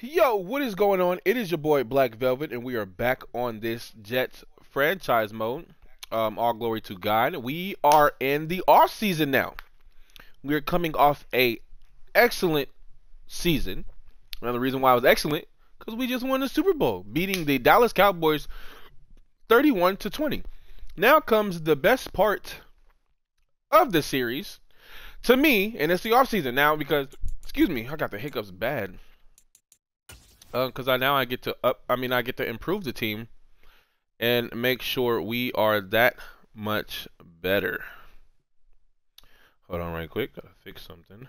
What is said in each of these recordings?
Yo, what is going on? It is your boy Black Velvet, and we are back on this Jets franchise mode. All glory to God. We are in the off season now. We are coming off a excellent season. Now the reason why it was excellent because we just won the Super Bowl, beating the Dallas Cowboys 31-20. Now comes the best part of the series to me, and it's the off season now because excuse me, I got the hiccups bad. Because I get to I get to improve the team and make sure we are that much better. Hold on right quick, gotta fix something.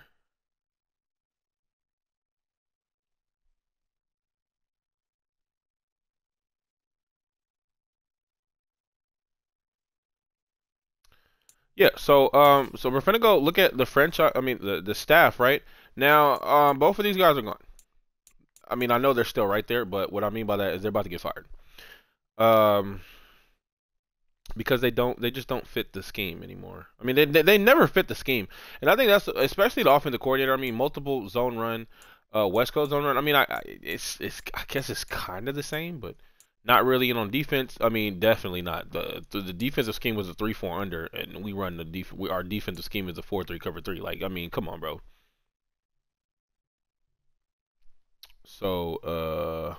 Yeah, so we're gonna go look at the franchise. The staff right now. Both of these guys are gone. I know they're still right there, but what I mean by that is they're about to get fired. Um, because they just don't fit the scheme anymore. They never fit the scheme, and I think that's especially the offensive coordinator. Multiple zone run, West Coast zone run. I guess it's kind of the same, but not really. And on defense, definitely not. The defensive scheme was a 3-4 under, and we run our defensive scheme is a 4-3 cover 3. Come on, bro. So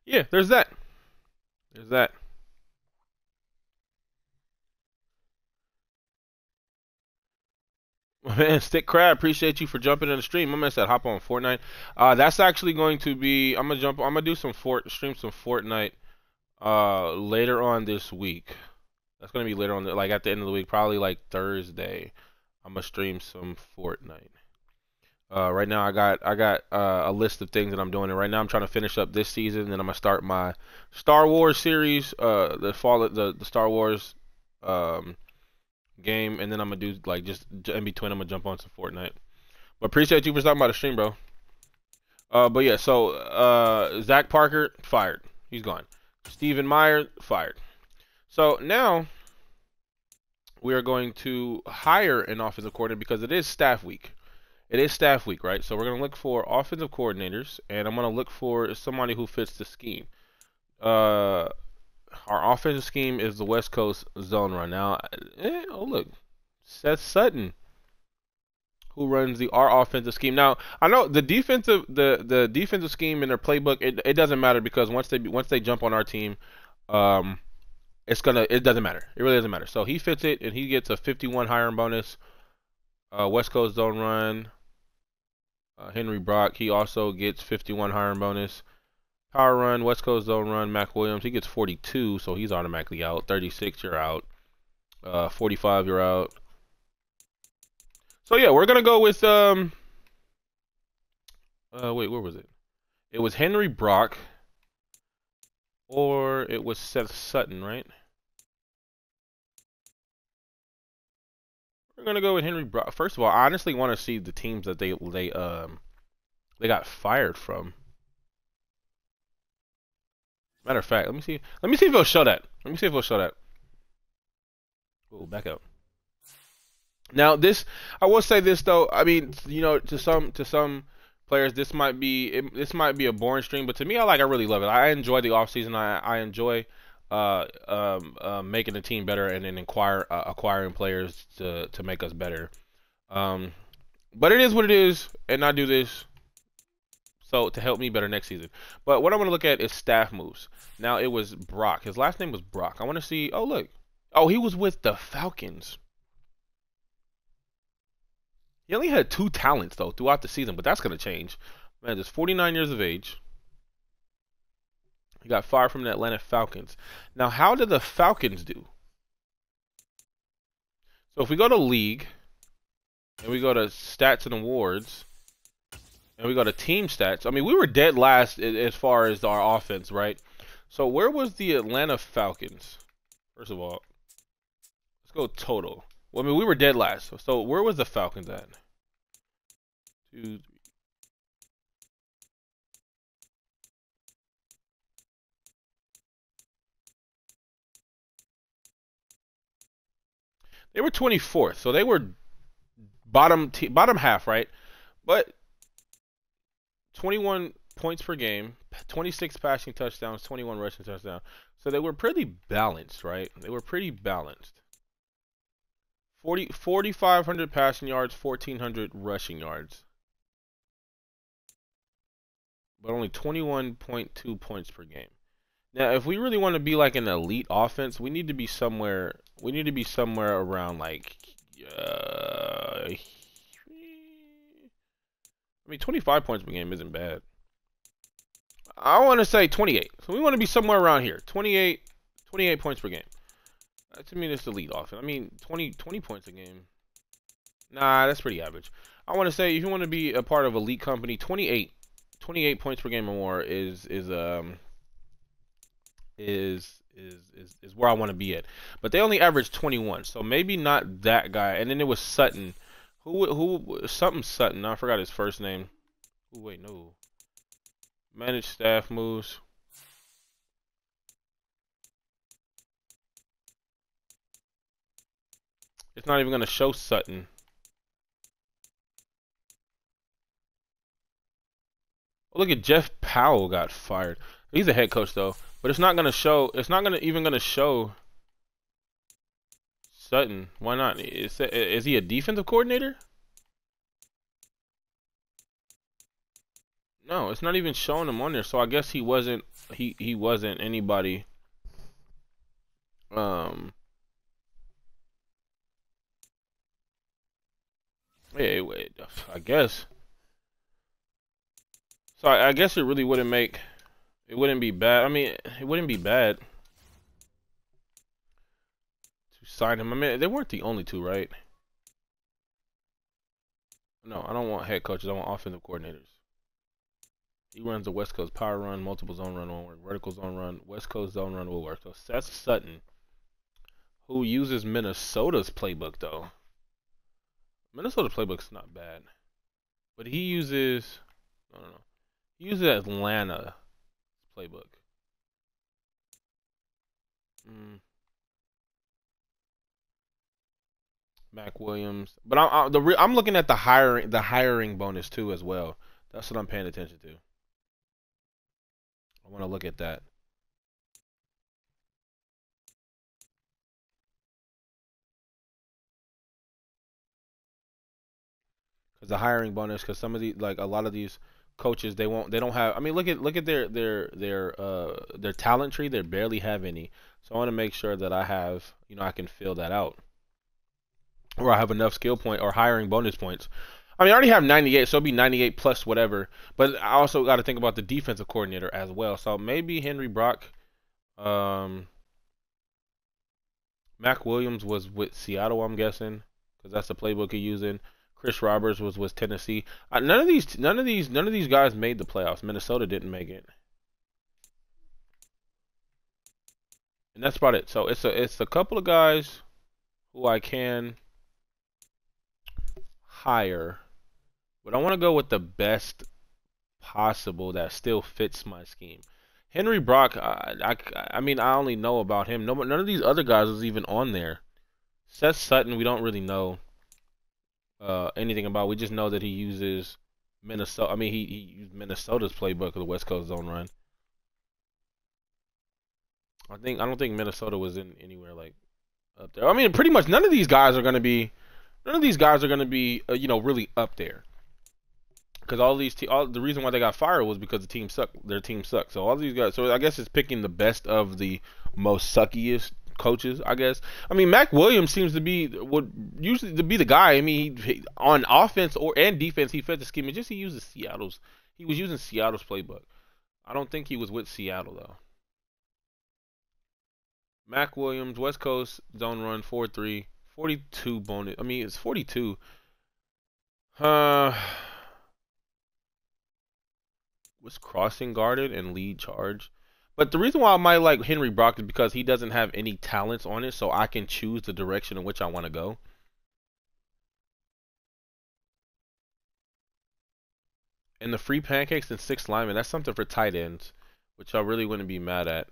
yeah, there's that. There's that. Man, Stick Crab, appreciate you for jumping in the stream. My man said hop on Fortnite. That's actually going to be. I'm gonna do some stream some Fortnite. Later on this week. That's gonna be later on, like at the end of the week, probably like Thursday. I'm gonna stream some Fortnite. Right now I got a list of things that I'm doing, and right now I'm trying to finish up this season. Then I'm gonna start my Star Wars series. The Star Wars game, and then I'm gonna do like just in between. I'm gonna jump on some Fortnite. But appreciate you for stopping by the stream, bro. But yeah, so Zach Parker fired. He's gone. Stephen Meyer fired. So now we are going to hire an offensive coordinator because it is staff week. It is staff week, right? So we're gonna look for offensive coordinators, and I'm gonna look for somebody who fits the scheme. Our offensive scheme is the West Coast zone run. Now, oh look, Seth Sutton, who runs our offensive scheme. Now, I know the defensive scheme in their playbook. It doesn't matter because once they jump on our team, it doesn't matter. It really doesn't matter. So he fits it, and he gets a 51 hiring bonus. West Coast zone run. Henry Brock, he also gets 51 hiring bonus. Power run, West Coast zone run, Mac Williams, he gets 42, so he's automatically out. 36, you're out. 45, you're out. So yeah, we're gonna go with wait, where was it? It was Henry Brock, or it was Seth Sutton, right? We're gonna go with Henry Brock. First of all, I honestly want to see the teams that they got fired from. Matter of fact, let me see. Let me see if it'll show that. Let me see if it'll show that. Oh, back up. Now this, I will say this though. To some players, this might be a boring stream, but to me, I really love it. I enjoy the off season. I enjoy making the team better and then acquiring players to make us better. But it is what it is, and I do this so to help me better next season. But what I want to look at is staff moves. Now it was Brock. His last name was Brock. I want to see. Oh look. Oh, he was with the Falcons. He only had 2 talents though throughout the season, but that's gonna change. Man, just 49 years of age. He got fired from the Atlanta Falcons. Now, how did the Falcons do? So if we go to League, and we go to Stats and Awards, and we go to Team Stats, we were dead last as far as our offense, right? So where was the Atlanta Falcons? First of all, let's go total. Well, we were dead last. So where was the Falcons at? 2, 3. They were 24th, so they were bottom half, right? But 21 points per game, 26 passing touchdowns, 21 rushing touchdowns. So they were pretty balanced, right? They were pretty balanced. 4,500 passing yards, 1,400 rushing yards. But only 21.2 points per game. Now, if we really want to be like an elite offense, we need to be somewhere. We need to be somewhere around like. I mean, 25 points per game isn't bad. I want to say 28. So we want to be somewhere around here. 28 points per game. To me, that's the elite offense. I mean, 20 points a game. Nah, that's pretty average. I want to say if you want to be a part of elite company, 28 points per game or more is where I want to be at. But they only averaged 21, so maybe not that guy. And then it was Sutton, something Sutton. I forgot his first name. Ooh, wait, no. Managed staff moves. It's not even gonna show Sutton. Oh, look at Jeff Powell got fired. He's a head coach though, but it's not gonna show. It's not even gonna show Sutton. Why not? Is he a defensive coordinator? No, it's not even showing him on there. So I guess he wasn't. He wasn't anybody. Yeah, wait. I guess. So I guess it really wouldn't make. It wouldn't be bad. I mean, it wouldn't be bad to sign him. I mean, they weren't the only two, right? No, I don't want head coaches. I want offensive coordinators. He runs the West Coast power run, multiple zone run won't work, vertical zone run, West Coast zone run will work. So Seth Sutton, who uses Minnesota's playbook though. Minnesota's playbook's not bad, but he uses no. He uses Atlanta playbook. Mac Williams, but I'm looking at the hiring bonus too as well. That's what I'm paying attention to. I want to look at that. Because the hiring bonus, because some of the a lot of these coaches they don't have. I mean, look at their talent tree. They barely have any. So I want to make sure that I have I can fill that out, or I have enough skill point or hiring bonus points. I mean, I already have 98, so it'll be 98 plus whatever. But I also got to think about the defensive coordinator as well. So maybe Henry Brock. Mac Williams was with Seattle, I'm guessing, because that's the playbook he's using. Chris Roberts was with Tennessee. None of these guys made the playoffs. Minnesota didn't make it, and that's about it. So it's a couple of guys who I can hire, but I want to go with the best possible that still fits my scheme. Henry Brock, I mean, I only know about him. None of these other guys was even on there. Seth Sutton, we don't really know anything about. We just know that he uses Minnesota. I mean, he used Minnesota's playbook of the West Coast zone run. I don't think Minnesota was in anywhere like up there. I mean, pretty much none of these guys are going to be really up there. Because the reason why they got fired was because the team sucked. Their team sucked. So all these guys. So I guess it's picking the best of the most suckiest coaches. I guess. I mean, Mac Williams seems to be would usually to be the guy. I mean, he on offense and defense, he fit the scheme. It's just he was using Seattle's playbook. I don't think he was with Seattle though. Mac Williams, West Coast zone run 4-3, 42 bonus. I mean, it's 42. Was crossing guarded and lead charge. But the reason why I might like Henry Brock is because he doesn't have any talents on it, so I can choose the direction in which I want to go. And the free pancakes and 6 linemen, that's something for tight ends, which I really wouldn't be mad at.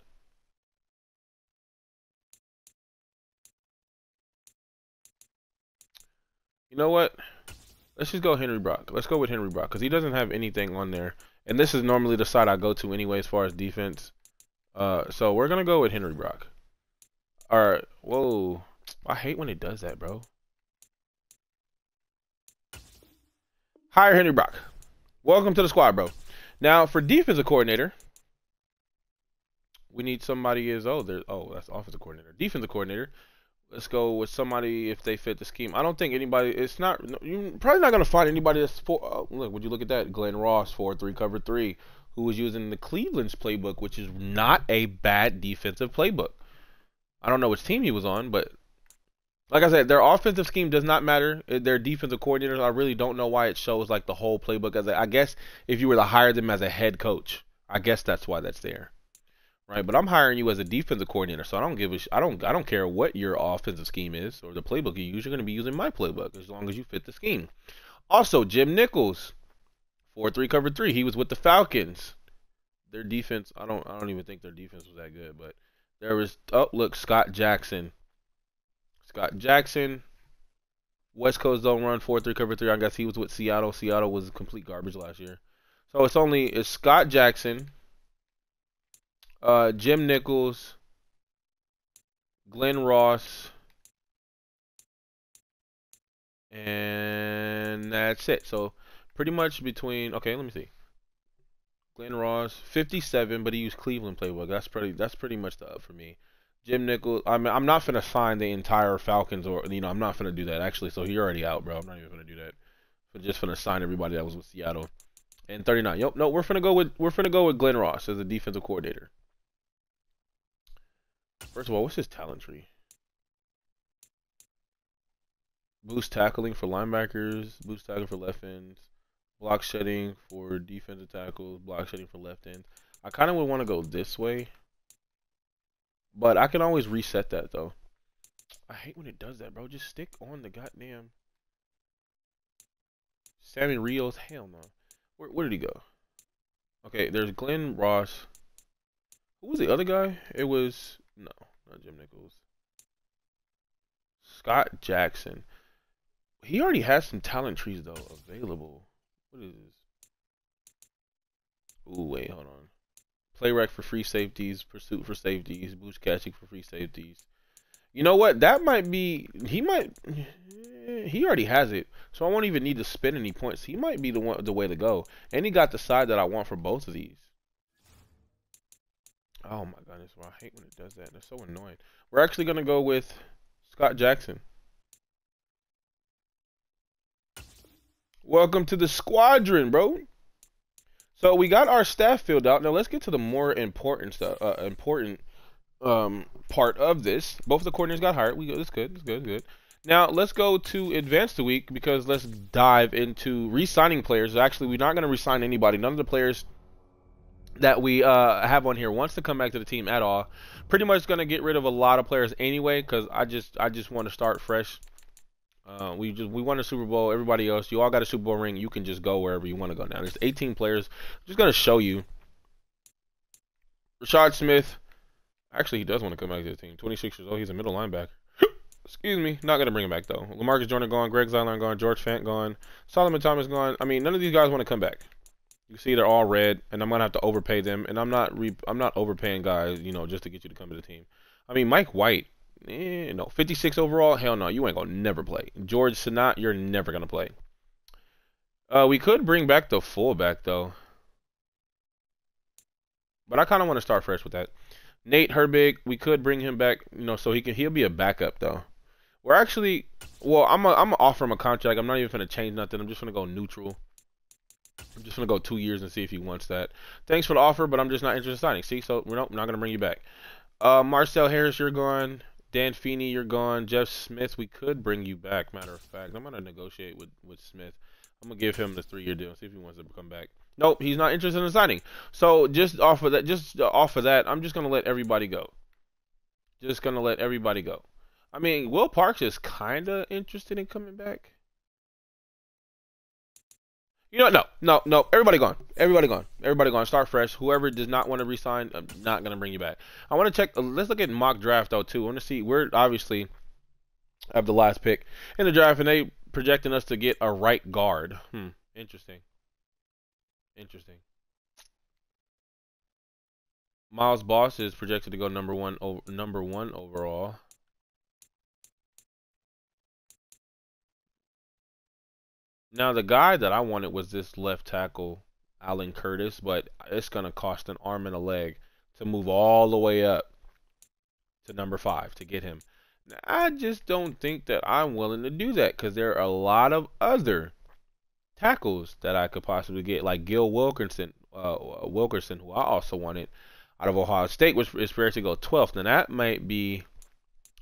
You know what? Let's just go Henry Brock. Let's go with Henry Brock because he doesn't have anything on there. And this is normally the side I go to anyway as far as defense. So we're gonna go with Henry Brock. Alright, whoa. I hate when it does that, bro. Hire Henry Brock. Welcome to the squad, bro. Now, for defensive coordinator, we need somebody that's offensive coordinator. Defensive coordinator. Let's go with somebody if they fit the scheme. I don't think anybody. It's not. You're probably not gonna find anybody that's for. Look, would you look at that? Glenn Ross, 4-3 cover 3, who was using the Cleveland's playbook, which is not a bad defensive playbook. I don't know which team he was on, but like I said, their offensive scheme does not matter. Their defensive coordinators, I really don't know why it shows like the whole playbook. I guess if you were to hire them as a head coach, I guess that's why that's there. Right, but I'm hiring you as a defensive coordinator, so I don't care what your offensive scheme is or the playbook you use. You're going to be using my playbook as long as you fit the scheme. Also, Jim Nichols, 4-3 cover 3. He was with the Falcons. Their defense, I don't even think their defense was that good, but there was look, Scott Jackson. Scott Jackson, West Coast don't run 4-3 cover 3. I guess he was with Seattle. Seattle was complete garbage last year. So it's Scott Jackson, Jim Nichols, Glenn Ross, and that's it. So pretty much between, okay, let me see. Glenn Ross, 57, but he used Cleveland playbook. That's pretty much the up for me. Jim Nichols, I'm not gonna sign the entire Falcons, or I'm not gonna do that actually. So you're already out, bro. I'm not even gonna do that. But just gonna sign everybody that was with Seattle. And 39. Yep, no, we're gonna go with Glenn Ross as a defensive coordinator. First of all, what's his talent tree? Boost tackling for linebackers, boost tackling for left ends, block shedding for defensive tackles, block shedding for left ends. I kind of would want to go this way, but I can always reset that though. I hate when it does that, bro. Just stick on the goddamn Sammy Rios. Hell no. Where did he go? Okay, there's Glenn Ross. Who was the other guy? It was no, not Jim Nichols. Scott Jackson. He already has some talent trees though available. What is this? Ooh, wait, hold on. Play rec for free safeties, pursuit for safeties, boost catching for free safeties. You know what? That might be. He already has it, so I won't even need to spend any points. He might be the way to go, and he got the side that I want for both of these. Oh my goodness, bro, I hate when it does that. That's so annoying. We're actually gonna go with Scott Jackson. Welcome to the squadron, bro. So we got our staff filled out. Now let's get to the more important stuff. Part of this. Both of the coordinators got hired. It's good. It's good. Now let's go to advance the week because let's dive into re-signing players. Actually, we're not going to re-sign anybody. None of the players that we have on here wants to come back to the team at all. Pretty much going to get rid of a lot of players anyway because I just want to start fresh. We won a Super Bowl. Everybody else, you all got a Super Bowl ring. You can just go wherever you want to go now. There's 18 players. I'm just gonna show you. Rashad Smith. Actually, he does want to come back to the team. 26 years old. He's a middle linebacker. Excuse me. Not gonna bring him back though. LaMarcus Joyner gone. Greg Zuerlein gone. George Fant gone. Solomon Thomas gone. I mean, none of these guys want to come back. You see, they're all red, and I'm gonna have to overpay them. And I'm not overpaying guys, just to get you to come to the team. I mean, Mike White. No, 56 overall. Hell no, you ain't gonna never play. George Sinat, you're never gonna play. We could bring back the fullback though, but I kind of want to start fresh with that. Nate Herbig, we could bring him back, so he'll be a backup though. We're actually, well, I'm gonna offer him a contract. I'm not even gonna change nothing. I'm just gonna go neutral. I'm just gonna go 2 years and see if he wants that. Thanks for the offer, but I'm just not interested in signing. See, so we're not gonna bring you back. Marcel Harris, you're gone. Dan Feeney, you're gone. Jeff Smith, we could bring you back. Matter of fact, I'm gonna negotiate with Smith. I'm gonna give him the 3-year deal. See if he wants to come back. Nope, he's not interested in signing. So just off of that, I'm just gonna let everybody go. Just gonna let everybody go. I mean, Will Parks is kinda interested in coming back. No. Everybody gone. Everybody gone. Start fresh. Whoever does not want to resign, I'm not gonna bring you back. I want to check. Let's look at mock draft though too. I want to see. We're obviously have the last pick in the draft, and they projecting us to get a right guard. Interesting. Miles Boss is projected to go number one overall. Now the guy that I wanted was this left tackle, Alan Curtis, but it's gonna cost an arm and a leg to move all the way up to number 5 to get him. Now, I just don't think that I'm willing to do that because there are a lot of other tackles that I could possibly get, like Gil Wilkerson, who I also wanted out of Ohio State, which is projected to go 12th. Now that might be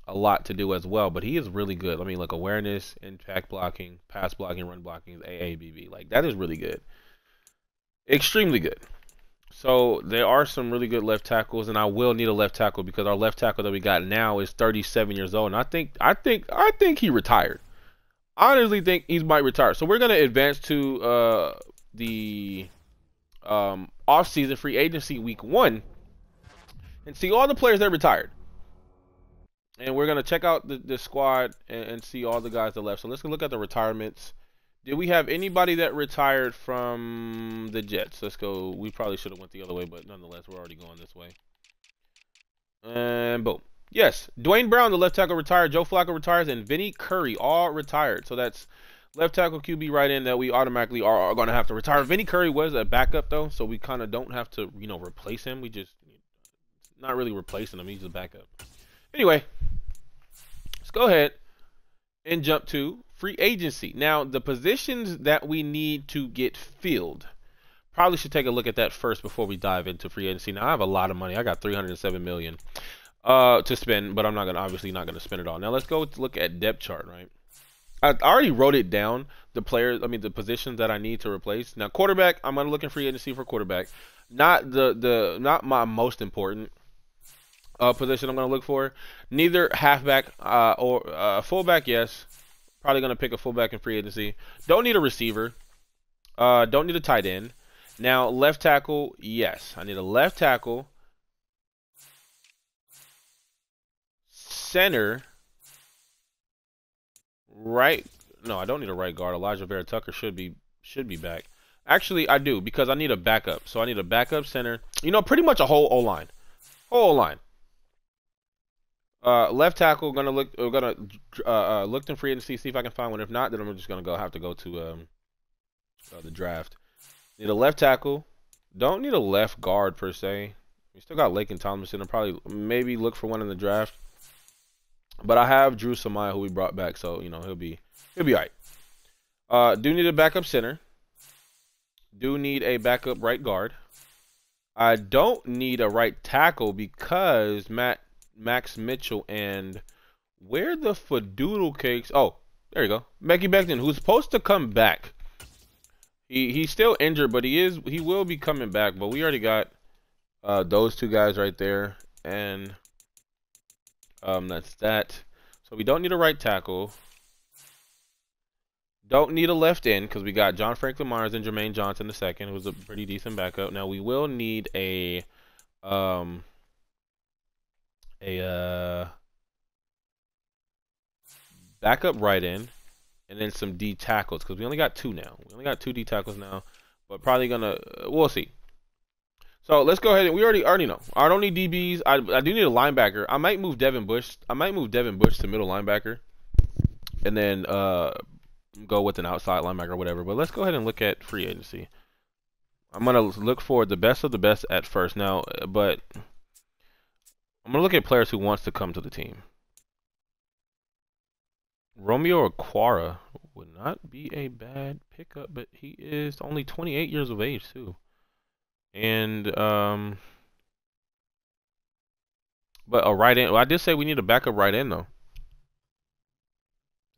a lot to do as well, but he is really good. I mean, like awareness, impact blocking, pass blocking, run blocking is AABB. Like that is really good, extremely good. So there are some really good left tackles, and I will need a left tackle because our left tackle that we got now is 37 years old, and I think he retired. I honestly think he might retire. So we're gonna advance to the off-season free agency week 1 and see all the players that retired. And we're gonna check out the squad and see all the guys that left. So let's look at the retirements. Did we have anybody that retired from the Jets? Let's go. We probably should have went the other way, but nonetheless, we're already going this way. And boom. Yes, Dwayne Brown, the left tackle, retired. Joe Flacco retires, and Vinny Curry all retired. So that's left tackle, QB, right in that we automatically are going to have to retire. Vinny Curry was a backup though, so we kind of don't have to, replace him. We just not really replacing him. He's a backup. Anyway, let's go ahead and jump to free agency. Now, the positions that we need to get filled, probably should take a look at that first before we dive into free agency. Now, I have a lot of money. I got $307 million to spend, but I'm obviously not gonna spend it all. Now, let's go to look at depth chart. Right, I already wrote it down. The positions that I need to replace. Now, quarterback, I'm gonna look in free agency for quarterback. Not not my most important position I'm going to look for. Neither halfback or fullback, yes. Probably going to pick a fullback in free agency. Don't need a receiver. Don't need a tight end. Now, left tackle, yes. I need a left tackle. Center. Right. No, I don't need a right guard. Elijah Vera Tucker should be back. Actually, I do because I need a backup. So I need a backup center. Pretty much a whole O-line. Whole O-line. Left tackle, gonna look in free agency, see if I can find one. If not, then I'm just gonna have to go to the draft. Need a left tackle. Don't need a left guard per se. We still got Laken Tomlinson. I'll probably maybe look for one in the draft. But I have Drew Samaya, who we brought back, so he'll be alright. Do need a backup center. Do need a backup right guard. I don't need a right tackle because Max Mitchell and where the fadoodle cakes? Oh, there you go. Becky Beckton, who's supposed to come back. He's still injured, but he will be coming back. But we already got those two guys right there, and that's that. So we don't need a right tackle. Don't need a left end because we got John Franklin Myers and Jermaine Johnson II, who's a pretty decent backup. Now we will need a backup right end, and then some D tackles because we only got 2 now. We only got 2 D tackles now, but probably gonna we'll see. So let's go ahead and we already know. I don't need DBs. I do need a linebacker. I might move Devin Bush. to middle linebacker, and then go with an outside linebacker or whatever. But let's go ahead and look at free agency. I'm gonna look for the best of the best at first now, but I'm gonna look at players who wants to come to the team. Romeo Okwara would not be a bad pickup, but he is only 28 years of age too. And but a right end. Well, I did say we need a backup right end though.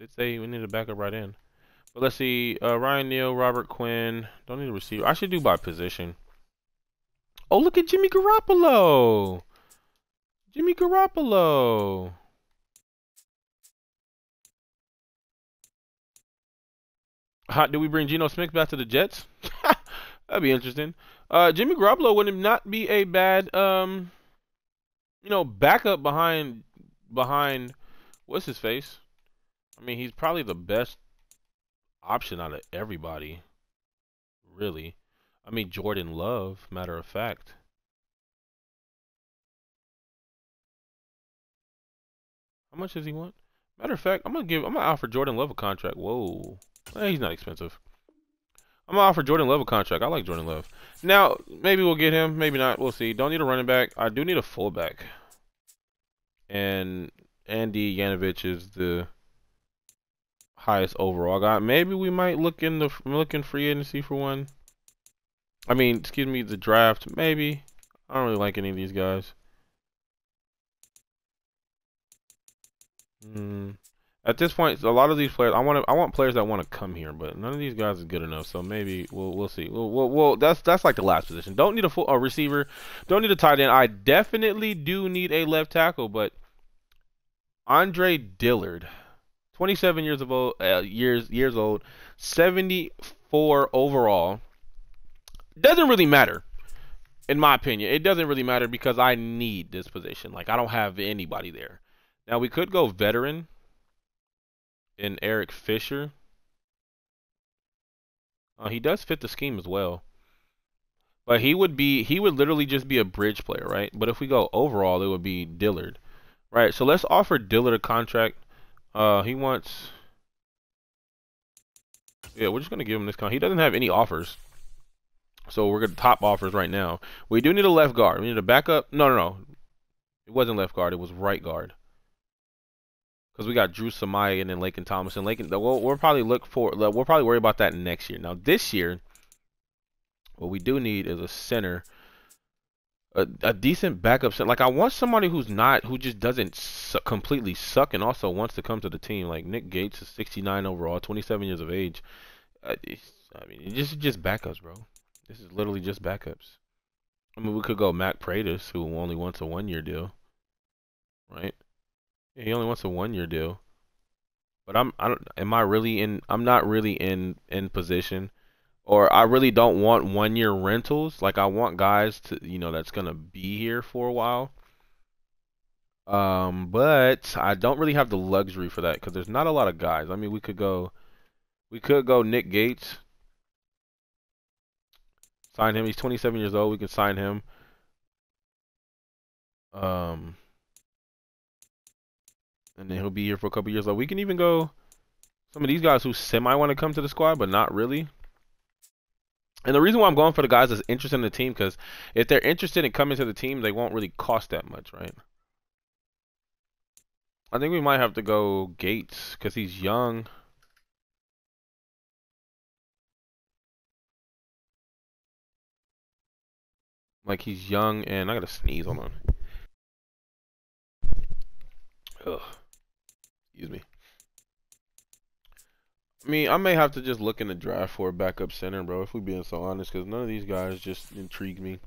Did say we need a backup right end. But let's see. Ryan Neal, Robert Quinn. Don't need a receiver. I should do by position. Oh, look at Jimmy Garoppolo. Jimmy Garoppolo. Do we bring Geno Smith back to the Jets? That'd be interesting. Jimmy Garoppolo would not be a bad backup behind what's his face? I mean, he's probably the best option out of everybody. Really. I mean, Jordan Love, matter of fact. How much does he want? Matter of fact, I'm gonna offer Jordan Love a contract. Whoa. He's not expensive. I'm gonna offer Jordan Love a contract. I like Jordan Love. Now, maybe we'll get him, maybe not. We'll see. Don't need a running back. I do need a fullback. And Andy Yanovich is the highest overall guy. Maybe we might look in free agency for one. I mean, excuse me, the draft. Maybe. I don't really like any of these guys. At this point, a lot of these players, I want players that want to come here, but none of these guys is good enough. So maybe we'll see. That's like the last position. Don't need a receiver. Don't need a tight end. I definitely do need a left tackle, but Andre Dillard, 27 years old, 74 overall. Doesn't really matter, in my opinion. It doesn't really matter because I need this position. Like, I don't have anybody there. Now, we could go veteran in Eric Fisher. He does fit the scheme as well. But he would literally just be a bridge player, right? But if we go overall, it would be Dillard. Right, so let's offer Dillard a contract. He wants... Yeah, we're just going to give him this contract. He doesn't have any offers. So we're going to top offers right now. We do need a left guard. We need a backup. No. It wasn't left guard. It was right guard. Because we got Drew Samaya and then Laken Thomason. We'll probably worry about that next year. Now this year, what we do need is a center, a decent backup center. Like, I want somebody who just doesn't completely suck and also wants to come to the team. Like Nick Gates is 69 overall, 27 years of age. I mean, it's just backups, bro. This is literally just backups. I mean, we could go Mac Pratis, who only wants a 1-year deal, right? Yeah, he only wants a 1-year deal. But I'm not really in position, or I really don't want 1-year rentals. Like, I want guys to, that's gonna be here for a while. But I don't really have the luxury for that because there's not a lot of guys. I mean, we could go Nick Gates. Sign him. He's 27 years old. We can sign him. And then he'll be here for a couple years. Like, we can even go some of these guys who semi want to come to the squad, but not really. And the reason why I'm going for the guys that's interested in the team, because if they're interested in coming to the team, they won't really cost that much, right? I think we might have to go Gates because he's young. Like, he's young, and I gotta sneeze. Hold on. Ugh. Excuse me. I mean, I may have to just look in the draft for a backup center, bro, if we're being so honest, because none of these guys just intrigue me.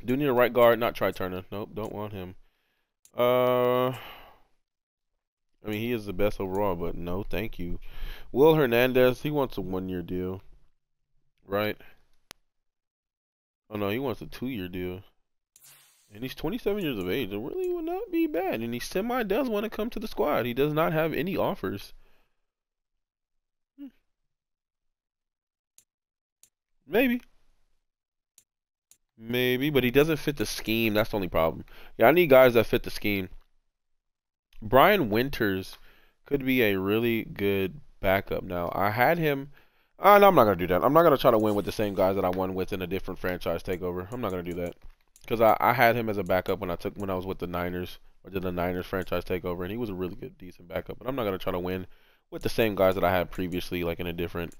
Do need a right guard, not Try Turner. Nope, don't want him. I mean, he is the best overall, but no, thank you. Will Hernandez, he wants a 1-year deal, right? Oh, no, he wants a 2-year deal. And he's 27 years of age. It really would not be bad. And he semi does want to come to the squad. He does not have any offers. Maybe. Maybe, but he doesn't fit the scheme. That's the only problem. Yeah, I need guys that fit the scheme. Brian Winters could be a really good backup. Now, I had him. No, I'm not going to do that. I'm not going to try to win with the same guys that I won with in a different franchise takeover. I'm not going to do that. Because I had him as a backup when I was with the Niners, or did the Niners franchise takeover, and he was a really good, decent backup. But I'm not going to try to win with the same guys that I had previously, like in a different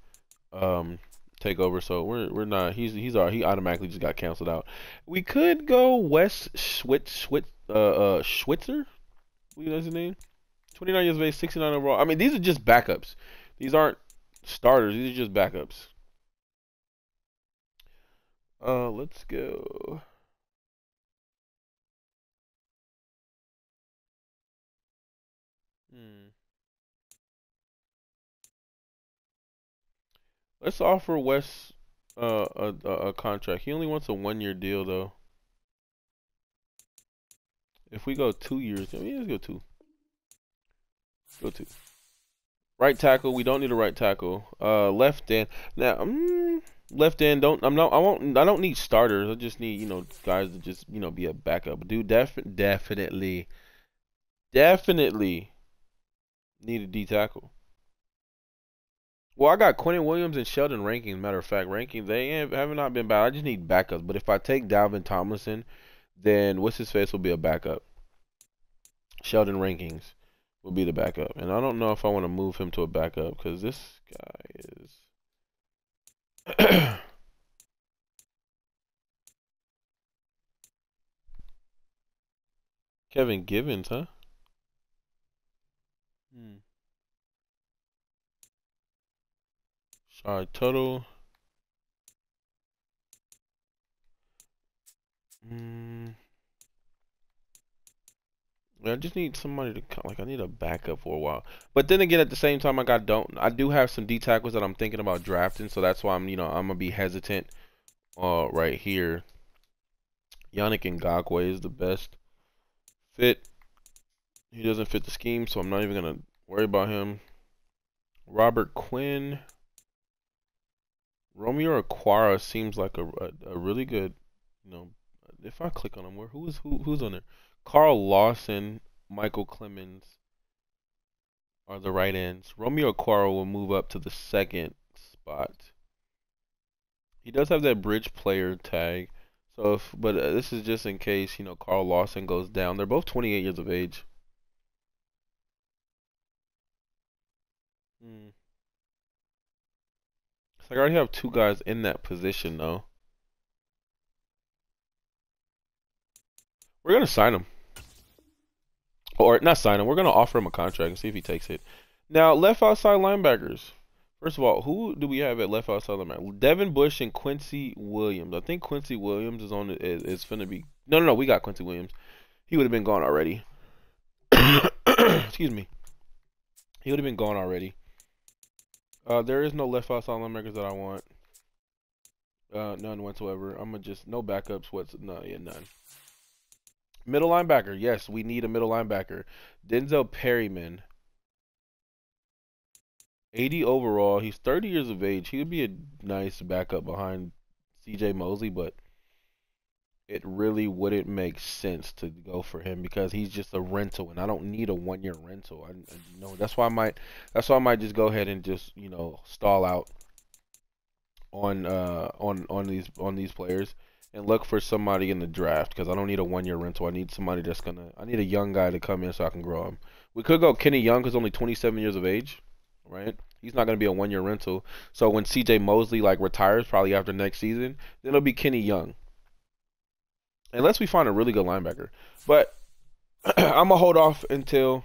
takeover. So we're not. He automatically just got canceled out. We could go Wes Schwitzer. What's his name? 29 years of age, 69 overall. I mean, these are just backups. These aren't starters. These are just backups. Let's go. Let's offer Wes a contract. He only wants a 1-year deal though. If we go 2 years, I mean, let's go 2. Go 2. Right tackle. We don't need a right tackle. Left end. Now, left end. I don't need starters. I just need guys to just be a backup. Dude, definitely definitely need a D tackle. Well, I got Quentin Williams and Sheldon Rankins. Matter of fact, Rankins they have not been bad. I just need backups. But if I take Dalvin Tomlinson, then what's his face will be a backup. Sheldon Rankins will be the backup, and I don't know if I want to move him to a backup because this guy is. Kevin Givens, huh? Sorry, total. I just need somebody to like. I need a backup for a while. But then again, at the same time, I do have some D tackles that I'm thinking about drafting, so that's why I'm gonna be hesitant. Right here, Yannick Ngakoue is the best fit. He doesn't fit the scheme, so I'm not even gonna worry about him. Robert Quinn, Romeo Aquara seems like a really good. If I click on him, who's on there? Carl Lawson, Michael Clemens are the right ends. Romeo Aquara will move up to the second spot. He does have that bridge player tag. So but this is just in case, Carl Lawson goes down. They're both 28 years of age. So I already have two guys in that position though. We're gonna sign him. Or not sign him. We're gonna offer him a contract and see if he takes it. Now, left outside linebackers. First of all, who do we have at left outside linebacker? Devin Bush and Quincy Williams. I think Quincy Williams is finna be. No. We got Quincy Williams. He would have been gone already. Excuse me. He would have been gone already. There is no left outside linebackers that I want. None whatsoever. I'm gonna just no backups. None. Middle linebacker. Yes, we need a middle linebacker. Denzel Perryman. 80 overall. He's 30 years of age. He would be a nice backup behind CJ Mosley, but it really wouldn't make sense to go for him because he's just a rental, and I don't need a 1-year rental. That's why I might just go ahead and just stall out on these players and look for somebody in the draft because I don't need a 1-year rental. I need somebody I need a young guy to come in so I can grow him. We could go Kenny Young because only 27 years of age, right? He's not going to be a 1-year rental. So when CJ Mosley retires probably after next season, then it'll be Kenny Young. Unless we find a really good linebacker. But I'm gonna hold off until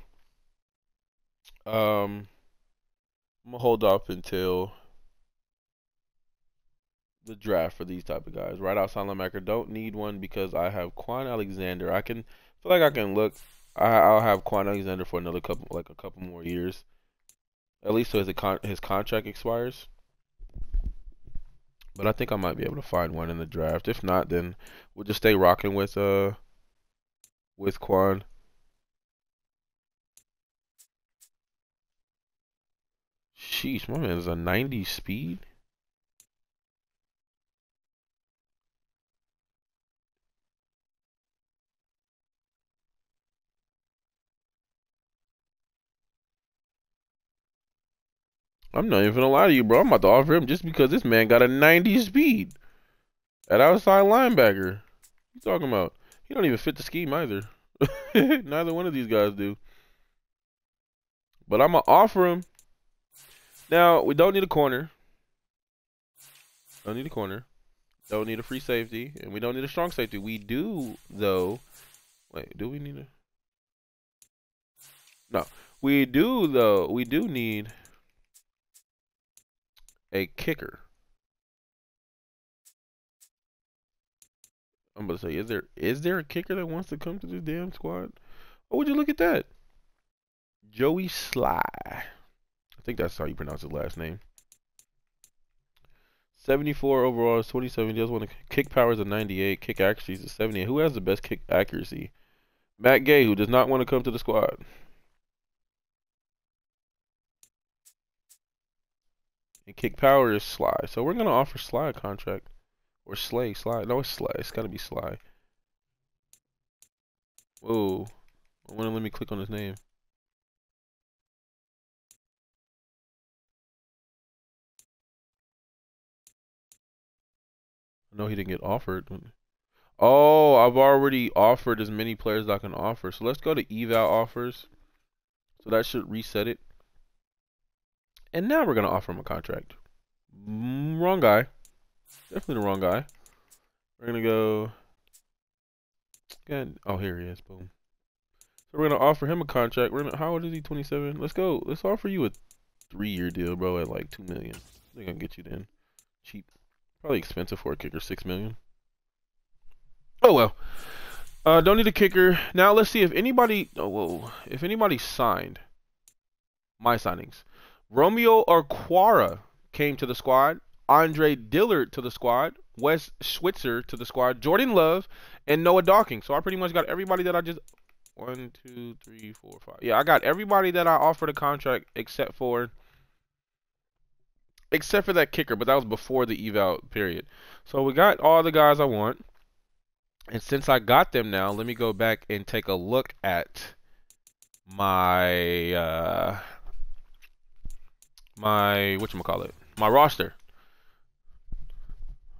the draft for these type of guys. Right outside linebacker, don't need one because I have Quan Alexander. I feel like I can look. I'll have Quan Alexander for a couple more years, at least so his contract expires. But I think I might be able to find one in the draft. If not, then we'll just stay rocking with Quan. Sheesh, my man is a 90 speed. I'm not even gonna lie to you, bro. I'm about to offer him just because this man got a 90 speed at outside linebacker. What you talking about? He don't even fit the scheme either. Neither one of these guys do. But I'm gonna offer him. Now we don't need a corner. Don't need a corner. Don't need a free safety, and we don't need a strong safety. We do though. Wait, do we need a? No, we do though. We do need a kicker. I'm gonna say, is there a kicker that wants to come to this damn squad? Oh, would you look at that? Joey Sly. I think that's how you pronounce his last name. 74 overall, 27. He does want to kick power is a 98. Kick accuracy is a 78. Who has the best kick accuracy? Matt Gay, who does not want to come to the squad. And kick power is Sly. So we're gonna offer Sly a contract. Or Sly. No, it's Sly. It's gotta be Sly. Whoa. Let me click on his name. I know he didn't get offered. Oh, I've already offered as many players as I can offer. So let's go to eval offers. So that should reset it. And now we're going to offer him a contract. Wrong guy. Definitely the wrong guy. We're going to go. Again. Oh, here he is. Boom. So we're going to offer him a contract. How old is he? 27? Let's go. Let's offer you a 3-year deal, bro, at like $2 million. They're going to get you then. Cheap. Probably expensive for a kicker, $6 million. Oh, well. Don't need a kicker. Now let's see if anybody. Oh, whoa. If anybody signed my signings. Romeo Okwara came to the squad. Andre Dillard to the squad. Wes Schweitzer to the squad. Jordan Love and Noah Dawkins. So I pretty much got everybody that I just. 1, 2, 3, 4, 5. Yeah, I got everybody that I offered a contract except for that kicker, but that was before the eval period. So we got all the guys I want. And since I got them now, let me go back and take a look at my my roster.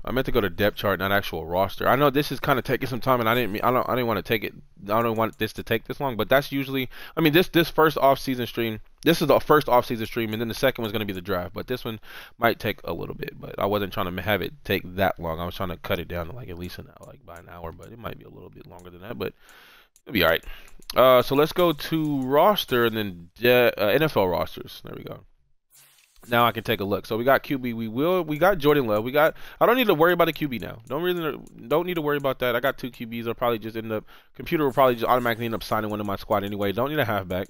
I meant to go to depth chart, not actual roster. I know this is kind of taking some time, and I didn't want to take it. I don't want this to take this long, but that's usually. I mean, this first off-season stream. This is the first off-season stream, and then the second one's going to be the draft. But this one might take a little bit. But I wasn't trying to have it take that long. I was trying to cut it down to like at least by an hour. But it might be a little bit longer than that. But it'll be all right. So let's go to roster and then NFL rosters. There we go. Now I can take a look. So we got QB. We got Jordan Love. I don't need to worry about a QB now. Don't need to worry about that. I got 2 QBs. I'll probably just computer will probably just automatically end up signing one in my squad anyway. Don't need a halfback.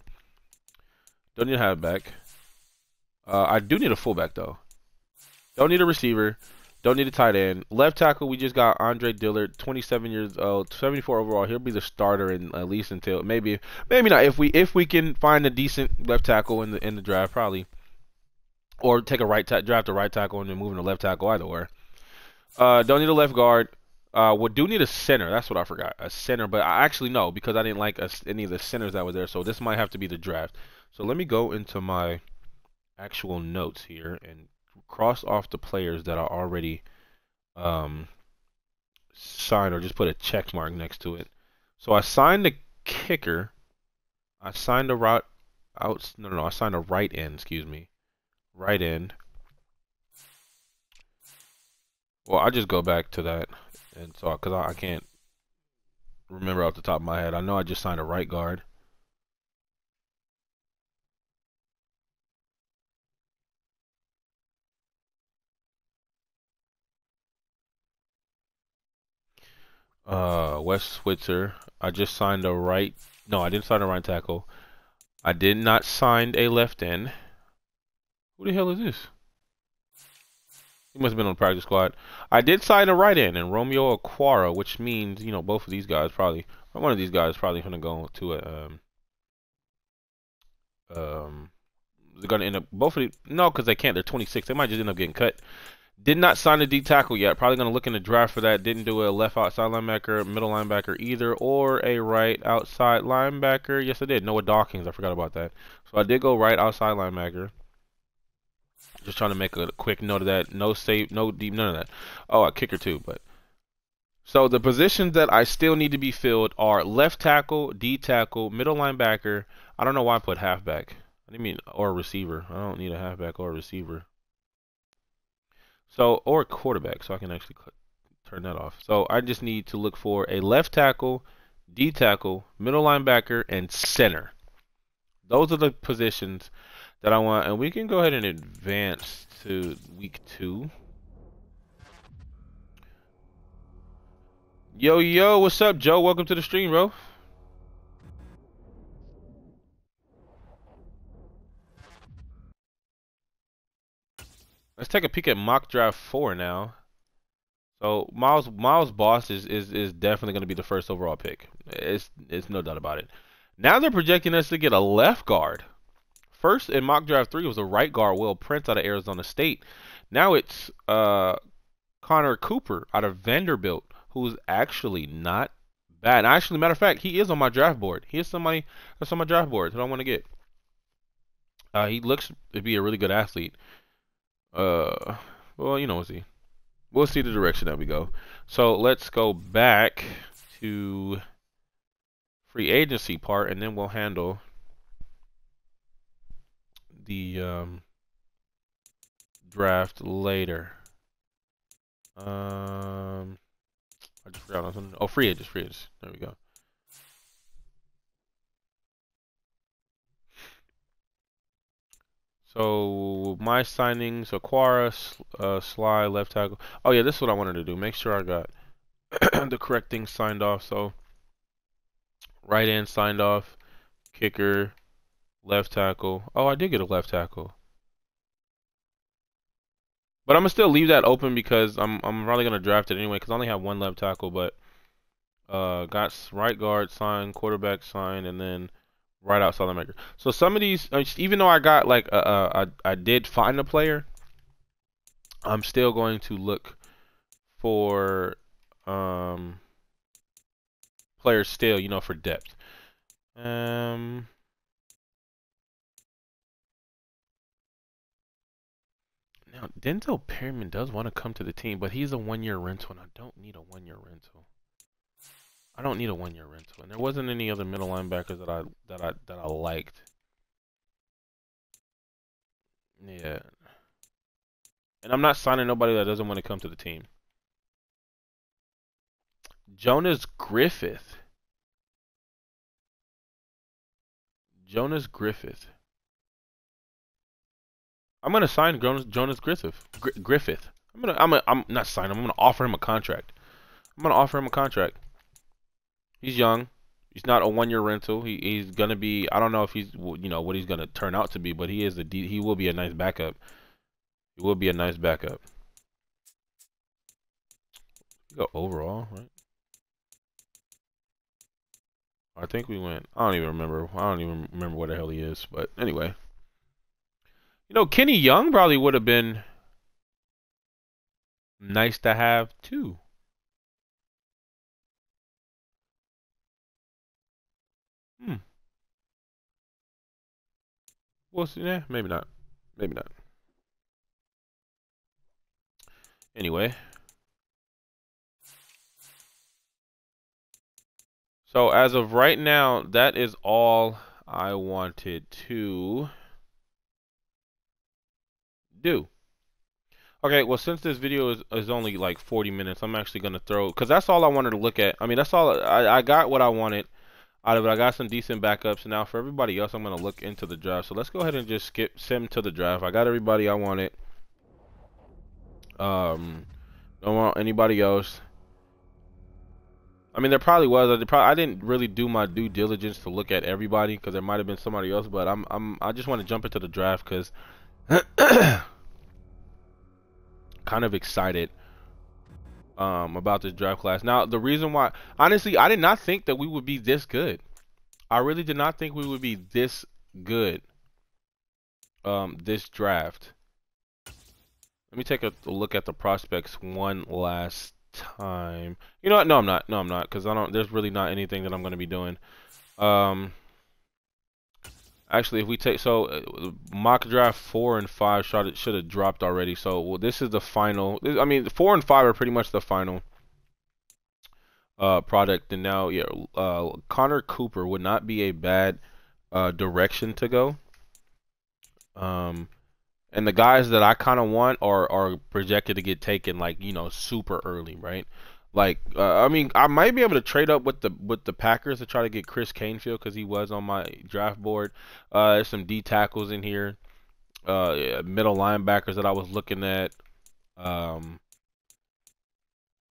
I do need a fullback though. Don't need a receiver. Don't need a tight end. Left tackle, we just got Andre Dillard, 27 years old, 74 overall. He'll be the starter in at least until maybe not if we can find a decent left tackle in the draft probably. Or take a draft a right tackle and then move into left tackle, either or. Don't need a left guard. We do need a center. That's what I forgot. A center, but I actually no, because I didn't like any of the centers that were there. So this might have to be the draft. So let me go into my actual notes here and cross off the players that are already signed, or just put a check mark next to it. So I signed the kicker. I signed a right end. Excuse me. Right end. Well, I just go back to that, and so because I can't remember off the top of my head. I know I just signed a right guard. Wes Switzer. I just signed a right. No, I didn't sign a right tackle. I did not sign a left end. Who the hell is this? He must have been on the practice squad. I did sign a right end and Romeo Okwara, which means, both of these guys probably, or one of these guys probably going to go to a, they're going to end up, both of these, no, because they can't, they're 26. They might just end up getting cut. Did not sign a D tackle yet. Probably going to look in the draft for that. Didn't do a left outside linebacker, middle linebacker either, or a right outside linebacker. Yes, I did. Noah Dawkins. I forgot about that. So I did go right outside linebacker. Just trying to make a quick note of that. No save, no deep, none of that. Oh, a kicker too. But so the positions that I still need to be filled are left tackle, D tackle, middle linebacker. I don't know why I put halfback. I didn't mean or receiver. I don't need a halfback or a receiver. So or a quarterback, so I can actually turn that off. So I just need to look for a left tackle, D tackle, middle linebacker, and center. Those are the positions that I want, and we can go ahead and advance to week 2. Yo, what's up, Joe? Welcome to the stream, bro. Let's take a peek at mock draft 4 now. So Miles Boss is definitely going to be the first overall pick. It's no doubt about it. Now they're projecting us to get a left guard. First in mock draft 3 was a right guard, Will Prince out of Arizona State. Now it's Connor Cooper out of Vanderbilt, who's actually not bad. Actually, matter of fact, he is on my draft board. He is somebody that's on my draft board that I want to get. He looks to be a really good athlete. Well, you know, we'll see the direction that we go. So let's go back to free agency part, and then we'll handle the draft later. I just forgot on something. Oh, free agents. There we go. So my signings: Aquara, Sly, left tackle. Oh yeah, this is what I wanted to do. Make sure I got the correct thing signed off. So right end signed off, kicker, left tackle. Oh, I did get a left tackle. But I'm gonna still leave that open because I'm probably gonna draft it anyway because I only have one left tackle. But got right guard signed, quarterback signed, and then right outside linebacker. So some of these, even though I got like I did find a player, I'm still going to look for players still, you know, for depth. Now, Denzel Perryman does want to come to the team, but he's a one-year rental, and I don't need a one-year rental. I don't need a one-year rental, and there wasn't any other middle linebackers that I liked. Yeah, and I'm not signing nobody that doesn't want to come to the team. Jonas Griffith. Jonas Griffith. I'm gonna sign Jonas Griffith. Griffith. I'm not signing him. I'm gonna offer him a contract. I'm gonna offer him a contract. He's young. He's not a one-year rental. He's gonna be. I don't know if he's, you know, what he's gonna turn out to be, but he will be a nice backup. He will be a nice backup. Go overall, right? I think we went. I don't even remember. I don't even remember where the hell he is. But anyway, you know, Kenny Young probably would have been nice to have too. Well, yeah, maybe not. Maybe not. Anyway. So as of right now, that is all I wanted to do. Okay, well, since this video is only like 40 minutes, I'm actually going to throw, because that's all I wanted to look at. I mean, that's all, I got what I wanted out of it. I got some decent backups. Now for everybody else, I'm going to look into the draft. So let's go ahead and just skip sim to the draft. I got everybody I wanted. Don't want anybody else. I mean, there probably was. I didn't really do my due diligence to look at everybody because there might have been somebody else. But I just want to jump into the draft because kind of excited about this draft class. Now, the reason why, honestly, I did not think that we would be this good. I really did not think we would be this good. This draft. Let me take a look at the prospects one last time. You know what? No, I'm not. No, I'm not, because I don't. There's really not anything that I'm going to be doing. Actually, if we take mock draft 4 and 5 should have dropped already. So well, this is the final. I mean, 4 and 5 are pretty much the final product. And now, yeah, Connor Cooper would not be a bad direction to go. And the guys that I kind of want are projected to get taken, like, you know, super early, right? Like, I mean, I might be able to trade up with the Packers to try to get Chris Canfield because he was on my draft board. There's some D tackles in here, middle linebackers that I was looking at. I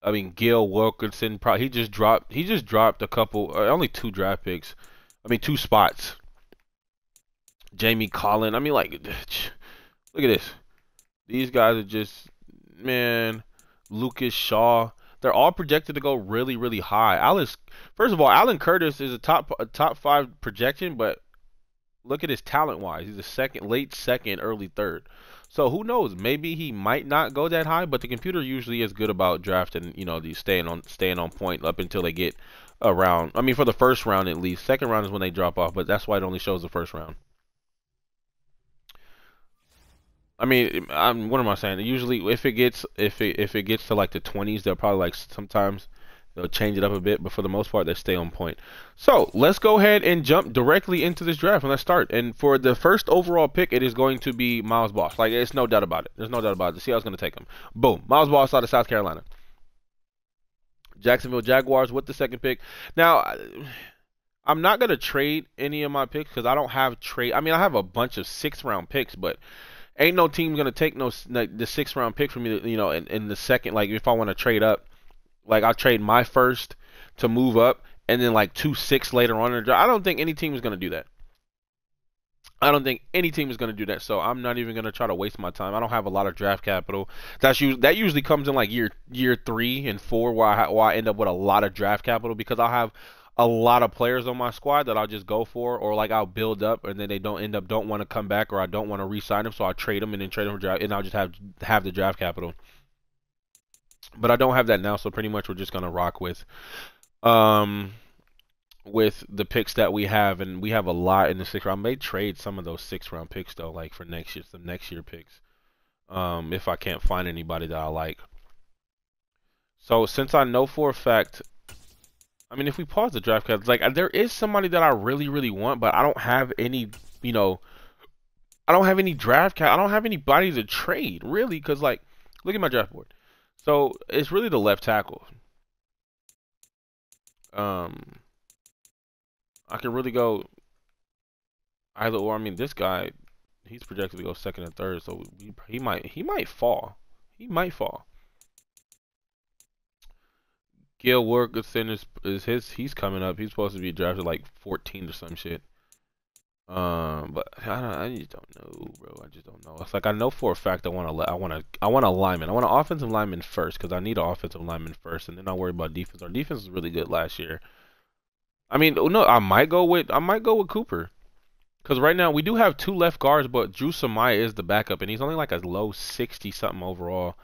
mean, Gil Wilkinson, he just dropped a couple, only 2 draft picks. I mean, 2 spots. Jamie Collin. I mean, like, look at this. These guys are just, man. Lucas Shaw. They're all projected to go really, really high. First of all, Alan Curtis is a top 5 projection, but look at his talent-wise. He's a late second, early third. So who knows? Maybe he might not go that high, but the computer usually is good about drafting. You know, these staying on point up until they get a round. I mean, for the first round at least. Second round is when they drop off, but that's why it only shows the first round. I mean, what am I saying? Usually, if it gets to like the 20s, they'll probably like sometimes they'll change it up a bit, but for the most part, they stay on point. So let's go ahead and jump directly into this draft and let's start. And for the first overall pick, it is going to be Miles Boss. Like, it's no doubt about it. There's no doubt about it. The Seattle's going to take him. Boom, Miles Boss out of South Carolina. Jacksonville Jaguars with the second pick. Now, I'm not going to trade any of my picks because I don't have trade. I mean, I have a bunch of 6th-round picks, but ain't no team gonna take the 6th-round pick from me. You know, in the second, like if I want to trade up, like I'll trade my first to move up, and then like 2-6 later on in the draft. I don't think any team is gonna do that. I don't think any team is gonna do that. So I'm not even gonna try to waste my time. I don't have a lot of draft capital. That usually comes in like year 3 and 4, where I end up with a lot of draft capital because I'll have a lot of players on my squad that I'll just go for, or like I'll build up and then they don't want to come back, or I don't want to re-sign them, so I trade them and then trade them for draft, and I'll just have the draft capital. But I don't have that now, so pretty much we're just gonna rock with the picks that we have, and we have a lot in the 6th round. I may trade some of those 6th-round picks though, like for next year, some next year picks, if I can't find anybody that I like. So since I know for a fact, I mean, if we pause the draft cards, like there is somebody that I really, really want, but I don't have any, you know, I don't have any draft cap. I don't have anybody to trade really, because like, look at my draft board. So it's really the left tackle. I can really go either or. I mean, this guy, he's projected to go 2nd and 3rd, so he might fall. He might fall. Gail Wilkerson he's coming up. He's supposed to be drafted like 14 or some shit. But I just don't know, bro. I just don't know. It's like I know for a fact I want a lineman. I want an offensive lineman first because I need an offensive lineman first, and then I'll worry about defense. Our defense was really good last year. I mean, no, I might go with Cooper. Because right now we do have 2 left guards, but Drew Samaya is the backup, and he's only like a low 60 something overall,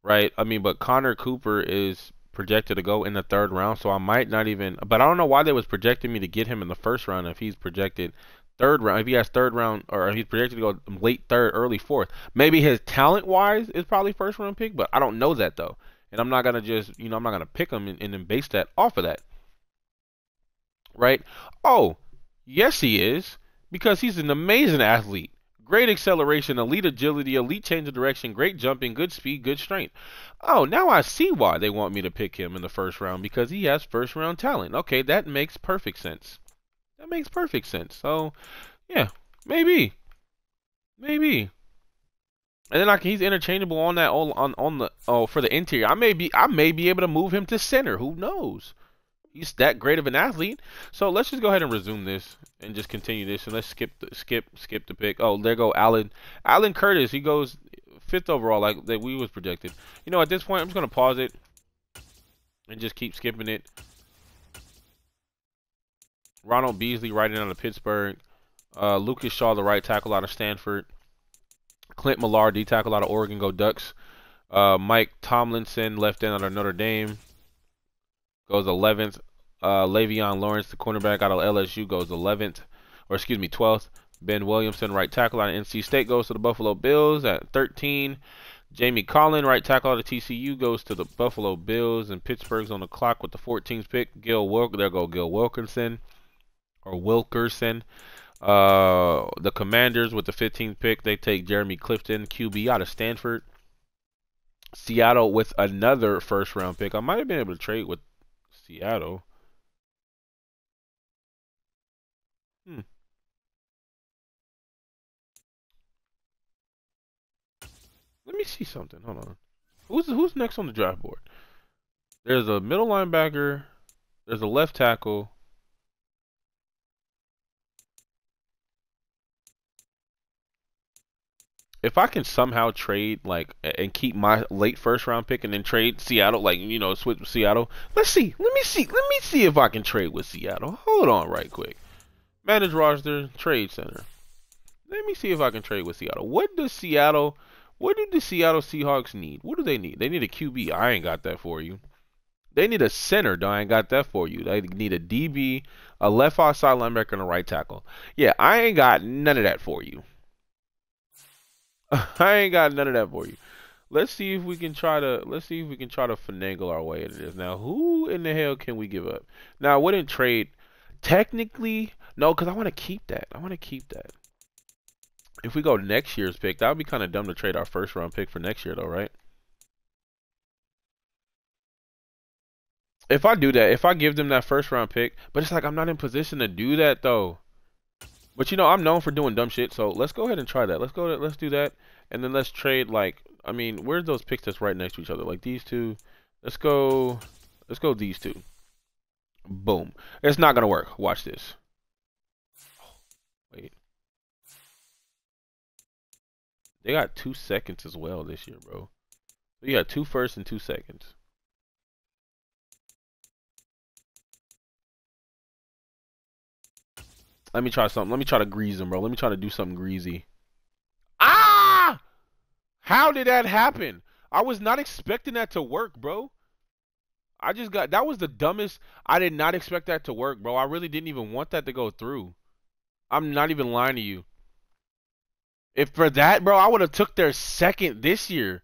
right? I mean, but Connor Cooper is projected to go in the 3rd round, so I might not even. But I don't know why they was projecting me to get him in the 1st round if he's projected 3rd round. If he has 3rd round, or if he's projected to go late 3rd, early 4th. Maybe his talent wise is probably 1st round pick, but I don't know that though, and I'm not gonna just I'm not gonna pick him and then base that off of that, right? Oh, yes he is, because he's an amazing athlete. Great acceleration, elite agility, elite change of direction, great jumping, good speed, good strength. Oh, now I see why they want me to pick him in the 1st round, because he has 1st round talent. Okay, that makes perfect sense. That makes perfect sense. So, yeah, maybe. And then he's interchangeable on that for the interior. I may be able to move him to center. Who knows? He's that great of an athlete. So let's just go ahead and resume this and just continue this, and let's skip the pick. Oh, there go Allen Curtis. He goes 5th overall, like that we was projected. You know, at this point, I'm just gonna pause it and just keep skipping it. Ronald Beasley, right in out of Pittsburgh. Lucas Shaw, the right tackle out of Stanford. Clint Millard, D tackle out of Oregon. Go Ducks. Mike Tomlinson, left end out of Notre Dame, goes 11th. Le'Veon Lawrence, the cornerback out of LSU, goes 11th, or excuse me, 12th. Ben Williamson, right tackle out of NC State, goes to the Buffalo Bills at 13. Jamie Collin, right tackle out of TCU, goes to the Buffalo Bills, and Pittsburgh's on the clock with the 14th pick. Gil Wilkerson, or Wilkerson. The Commanders with the 15th pick, they take Jeremy Clifton, QB out of Stanford. Seattle with another 1st round pick. I might have been able to trade with Seattle. Let me see something. Hold on. Who's next on the draft board? There's a middle linebacker. There's a left tackle. If I can somehow trade and keep my late 1st round pick and then trade Seattle, switch with Seattle. Let's see. Let me see if I can trade with Seattle. Hold on right quick. Manage roster, trade center. Let me see if I can trade with Seattle. What do the Seattle Seahawks need? What do they need? They need a QB. I ain't got that for you. They need a center, though. I ain't got that for you. They need a DB, a left outside linebacker, and a right tackle. Yeah, I ain't got none of that for you. I ain't got none of that for you. Let's see if we can try to finagle our way into this. Now, who in the hell can we give up? Now, I wouldn't trade. Technically, no, because I want to keep that. I want to keep that. If we go next year's pick, that would be kind of dumb to trade our first round pick for next year, though, right? If I do that, if I give them that first round pick, but it's like I'm not in position to do that though. But you know, I'm known for doing dumb shit, so let's go ahead and try that. Let's do that, and then let's trade like, I mean, where's those picks that's right next to each other? Like these two. Let's go these two. Boom. It's not gonna work. Watch this. Wait. They got 2 seconds as well this year, bro. You got 2 firsts and 2 seconds. Let me try something. Let me try to grease them, bro. Let me try to do something greasy. Ah! How did that happen? I was not expecting that to work, bro. That was the dumbest. I did not expect that to work, bro. I really didn't even want that to go through. I'm not even lying to you. If for that, bro, I would have took their second this year.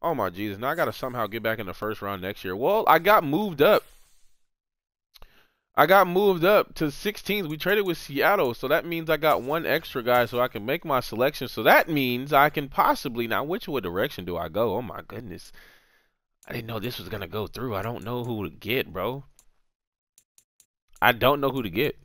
Oh my Jesus. Now I gotta somehow get back in the first round next year. Well, I got moved up. I got moved up to 16th. We traded with Seattle, so that means I got 1 extra guy so I can make my selection. So that means I can possibly, now which direction do I go? Oh my goodness. I didn't know this was going to go through. I don't know who to get, bro. I don't know who to get.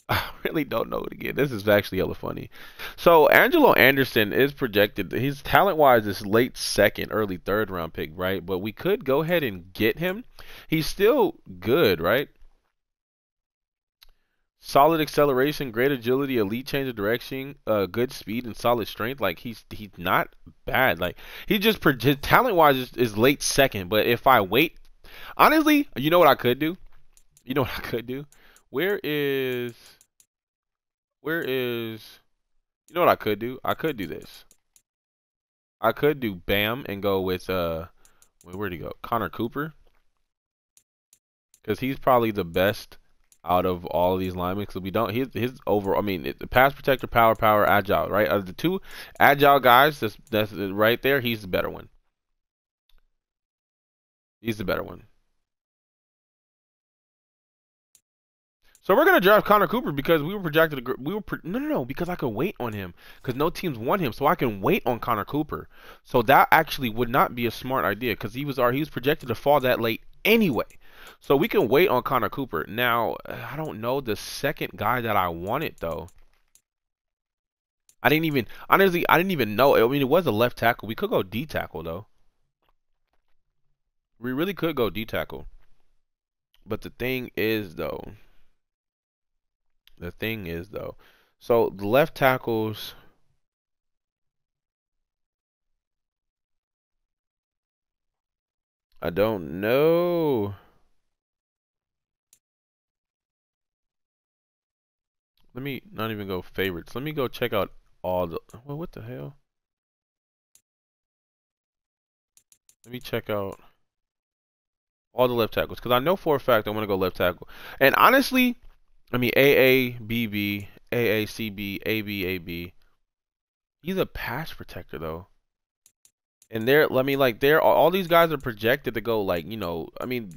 I really don't know who to get. This is actually hella funny. So Angelo Anderson is projected, his talent-wise is late second, early third round pick, right? But we could go ahead and get him. He's still good, right? Solid acceleration, great agility, elite change of direction, good speed, and solid strength. Like he's not bad. Like he just talent wise is late second. But if I wait, honestly, you know what I could do? You know what I could do? Where is? You know what I could do? I could do this. I could do Bam and go with where'd he go? Connor Cooper, because he's probably the best out of all of these linemen, because we don't his over. I mean, the pass protector, power, agile, right? Of the 2 agile guys, that's right there. He's the better one. He's the better one. So we're gonna draft Connor Cooper because we were projected. No, because I could wait on him because no teams want him, so I can wait on Connor Cooper. So that actually would not be a smart idea because he was projected to fall that late anyway. So we can wait on Connor Cooper. Now, I don't know the second guy that I wanted, though. Honestly, I didn't even know. I mean, it was a left tackle. We could go D tackle, though. We really could go D tackle. But the thing is, though. So the left tackles. I don't know. Let me not even go favorites. Let me go check out all the. Well, what the hell? Let me check out all the left tackles because I know for a fact I want to go left tackle. And honestly, I mean AA, BB, AA, CB, AB, AB. He's a pass protector though. And all these guys are projected to go like, you know, I mean,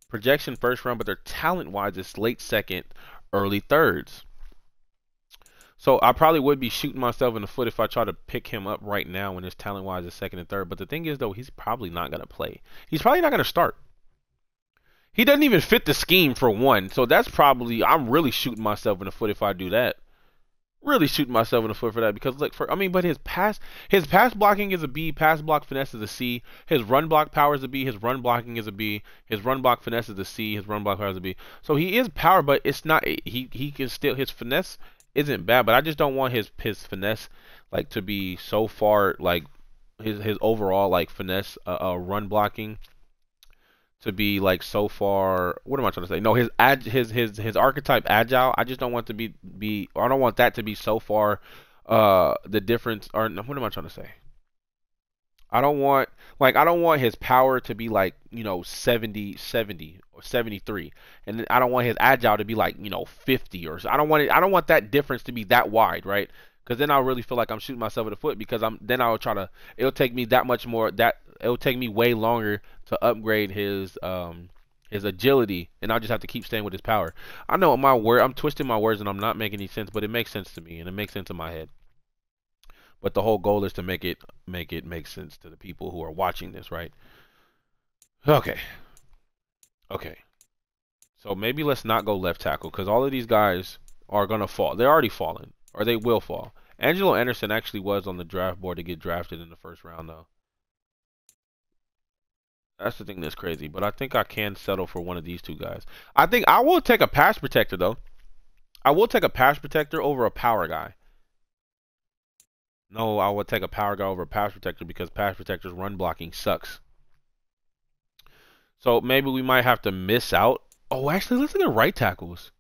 projection first round, but their talent wise is late second, early thirds. So I probably would be shooting myself in the foot if I try to pick him up right now when his talent wise is second and third. But the thing is though, he's probably not gonna play. He's probably not gonna start. He doesn't even fit the scheme for one. So that's probably, I'm really shooting myself in the foot if I do that. Really shooting myself in the foot for that because look, but his pass blocking is a B, pass block finesse is a C, his run block power is a B, his run blocking is a B, his run block finesse is a C, his run block power is a B. So he is power, but it's not, he can still, his finesse isn't bad, but I just don't want his finesse like to be so far like his overall like finesse run blocking to be like so far. What am I trying to say? No, his archetype agile. I just don't want to be. I don't want that to be so far. The difference. Or what am I trying to say? I don't want I don't want his power to be like, 70 or 73. And then I don't want his agile to be like, 50 or so. I don't want that difference to be that wide, right? Because then I'll really feel like I'm shooting myself in the foot because I'll try to it'll take me that much more that it'll take me way longer to upgrade his agility, and I'll just have to keep staying with his power. I know I'm twisting my words and I'm not making any sense, but it makes sense to me and it makes sense in my head. But the whole goal is to make sense to the people who are watching this, right? Okay. Okay. So maybe let's not go left tackle because all of these guys are gonna fall. They're already falling, or they will fall. Angelo Anderson actually was on the draft board to get drafted in the first round, though. That's the thing that's crazy. But I think I can settle for one of these two guys. I think I will take a pass protector, though. I will take a pass protector over a power guy. No, I would take a power guy over a pass protector because pass protector's run blocking sucks. So maybe we might have to miss out. Oh, actually, let's look at right tackles.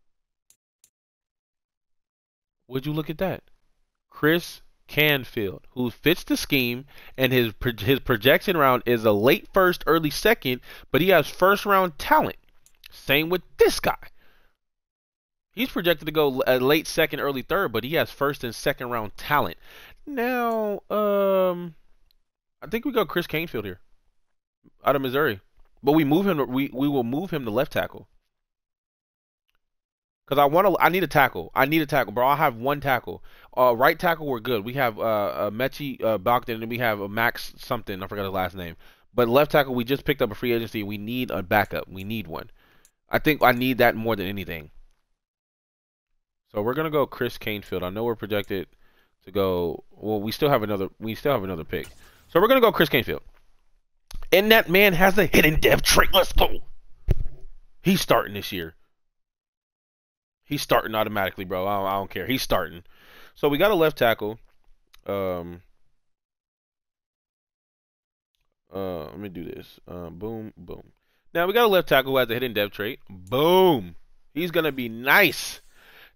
Would you look at that? Chris Canfield, who fits the scheme, and his projection round is a late first, early second, but he has first round talent. Same with this guy. He's projected to go a late second, early third, but he has first and second round talent. Now, I think we go Chris Canfield here, out of Missouri, but we move him. We will move him to left tackle. Cause I need a tackle. I need a tackle, bro. I have one tackle. Right tackle, we're good. We have Mechi Bogdan, and we have a Max something. I forgot his last name. But left tackle, we just picked up a free agency. We need a backup. We need one. I think I need that more than anything. So we're gonna go Chris Canfield. I know we're projected to go. Well, we still have another. We still have another pick. So we're gonna go Chris Canfield. And that man has a hidden dev trait. Let's go. He's starting this year. He's starting automatically, bro. I don't care. He's starting. So we got a left tackle. Let me do this. Boom, boom. Now we got a left tackle who has a hidden dev trait. Boom. He's gonna be nice.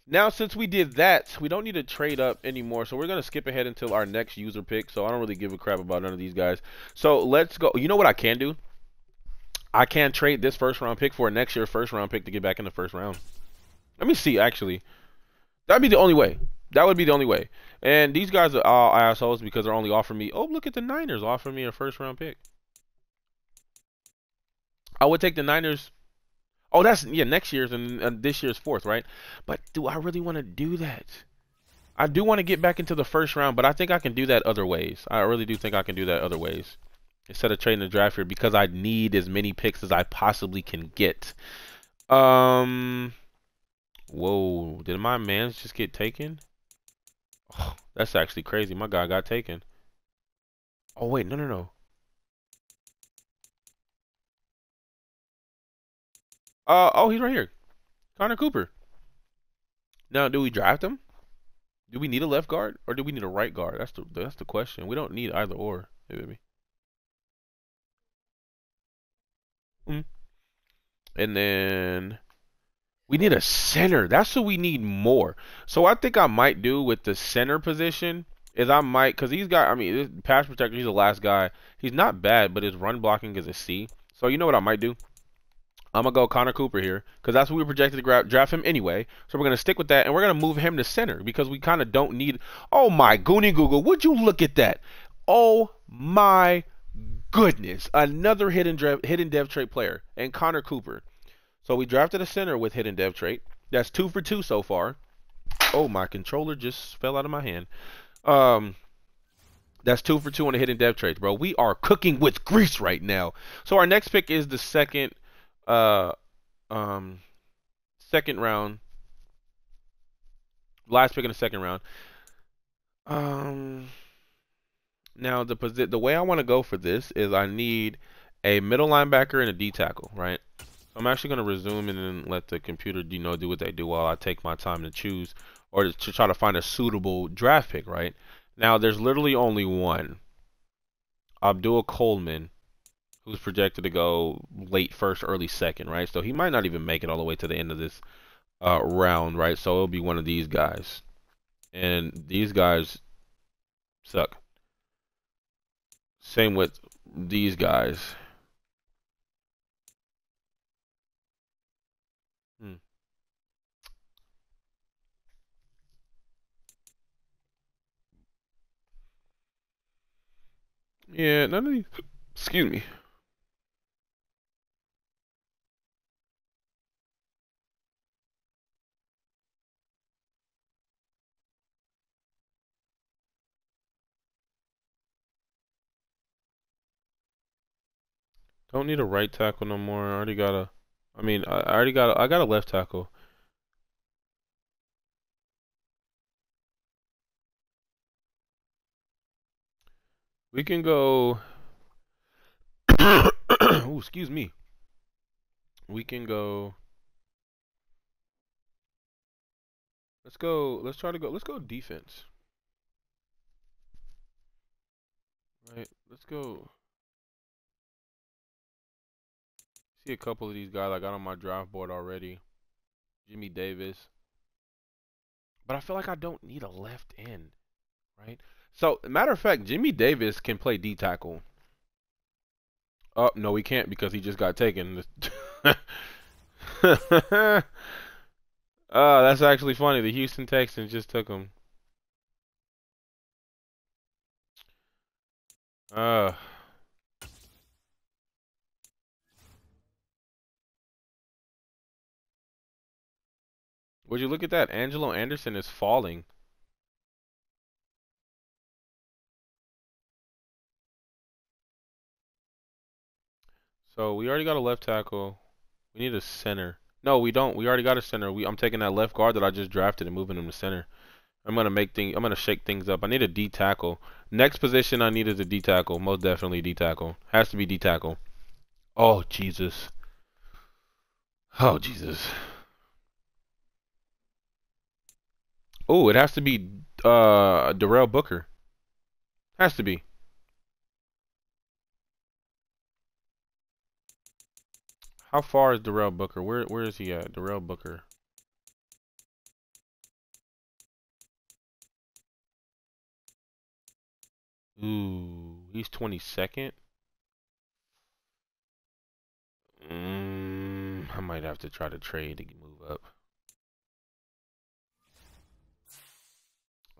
Now since we did that, we don't need to trade up anymore. So we're gonna skip ahead until our next user pick. So I don't really give a crap about none of these guys. So let's go. You know what I can do? I can trade this first round pick for a next year first round pick to get back in the first round. Let me see, actually. That'd be the only way. That would be the only way. And these guys are all assholes because they're only offering me. Oh, look at the Niners offering me a first round pick. I would take the Niners. Oh, that's, yeah, next year's and this year's fourth, right? But do I really want to do that? I do want to get back into the first round, but I think I can do that other ways. I really do think I can do that other ways. Instead of trading the draft here because I need as many picks as I possibly can get. Whoa, did my mans just get taken? Oh, that's actually crazy. My guy got taken. Oh, wait, no. Oh, he's right here. Connor Cooper. Now, do we draft him? Do we need a left guard or do we need a right guard? That's the question. We don't need either or. Maybe. And then we need a center. That's what we need more. So I think I might do with the center position is I might, because he's got, I mean, this pass protector, he's the last guy. He's not bad, but his run blocking is a C. So you know what I might do? I'm going to go Connor Cooper here because that's what we projected to draft him anyway. So we're going to stick with that, and we're going to move him to center because we kind of don't need. Oh, my Goonie Google. Would you look at that? Oh, my goodness. Another hidden dev trait player, and Connor Cooper. So we drafted a center with hidden dev trait. That's 2 for 2 so far. Oh, my controller just fell out of my hand. That's 2 for 2 on the hidden dev traits, bro. We are cooking with grease right now. So our next pick is the second round. Last pick in the second round. Now the way I want to go for this is I need a middle linebacker and a D tackle, right? I'm actually going to resume and then let the computer, do what they do while I take my time to choose or to try to find a suitable draft pick, right? Now, there's literally only one. Abdul Coleman, who's projected to go late first, early second, right? So he might not even make it all the way to the end of this round, right? So it'll be one of these guys. And these guys suck. Same with these guys. Hmm. Yeah, none of these. Excuse me. Don't need a right tackle no more. I already got a. I mean, I already got. I got a left tackle. We can go. Ooh, excuse me. We can go. Let's go. Let's try to go. Let's go defense. Right. Let's go. See a couple of these guys I got on my draft board already. Jimmy Davis. But I feel like I don't need a left end, right? So, matter of fact, Jimmy Davis can play D tackle. Oh, no, he can't because he just got taken. That's actually funny. The Houston Texans just took him. Uh, would you look at that? Angelo Anderson is falling. So we already got a left tackle. We need a center. No, we don't. We already got a center. I'm taking that left guard that I just drafted and moving him to center. I'm gonna shake things up. I need a D tackle. Next position I need is a D tackle. Most definitely D tackle. Has to be D tackle. Oh Jesus. Oh Jesus. Oh, it has to be Darrell Booker. Has to be. How far is Darrell Booker? Where is he at? Darrell Booker. Ooh, he's 22nd. I might have to try to trade to move up.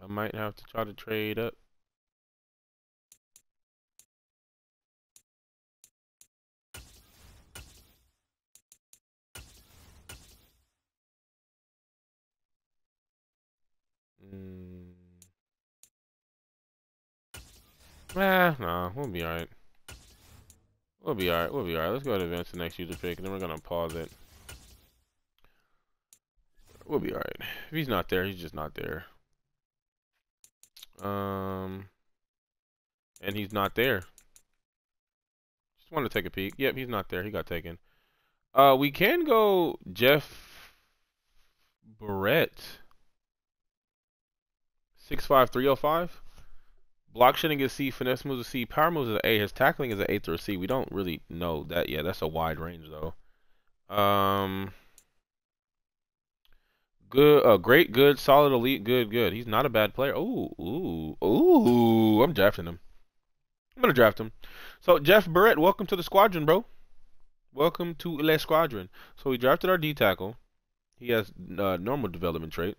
I might have to try to trade up. Nah, we'll be alright. We'll be alright. We'll be alright. Let's go to advance the next user pick, and then we're gonna pause it. We'll be alright. If he's not there, he's just not there. And he's not there. Just want to take a peek. Yep, he's not there. He got taken. We can go Jeff Barrett. 6'5", 305. Block shooting is C, finesse moves is C, power moves is A, his tackling is an A through a C. We don't really know that yet. That's a wide range though. Good, great, good, solid, elite, good, good. He's not a bad player. Ooh. I'm drafting him. I'm gonna draft him. So Jeff Barrett, welcome to the squadron, bro. Welcome to Le Squadron. So we drafted our D tackle. He has normal development trait.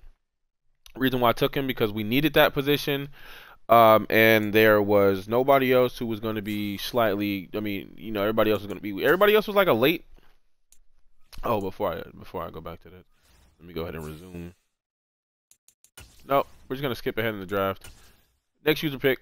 Reason why I took him because we needed that position. And there was nobody else who was going to be slightly. I mean, you know, everybody else was going to be. Everybody else was like a late. Oh, before I go back to that, let me go ahead and resume. No, we're just gonna skip ahead in the draft. Next user pick.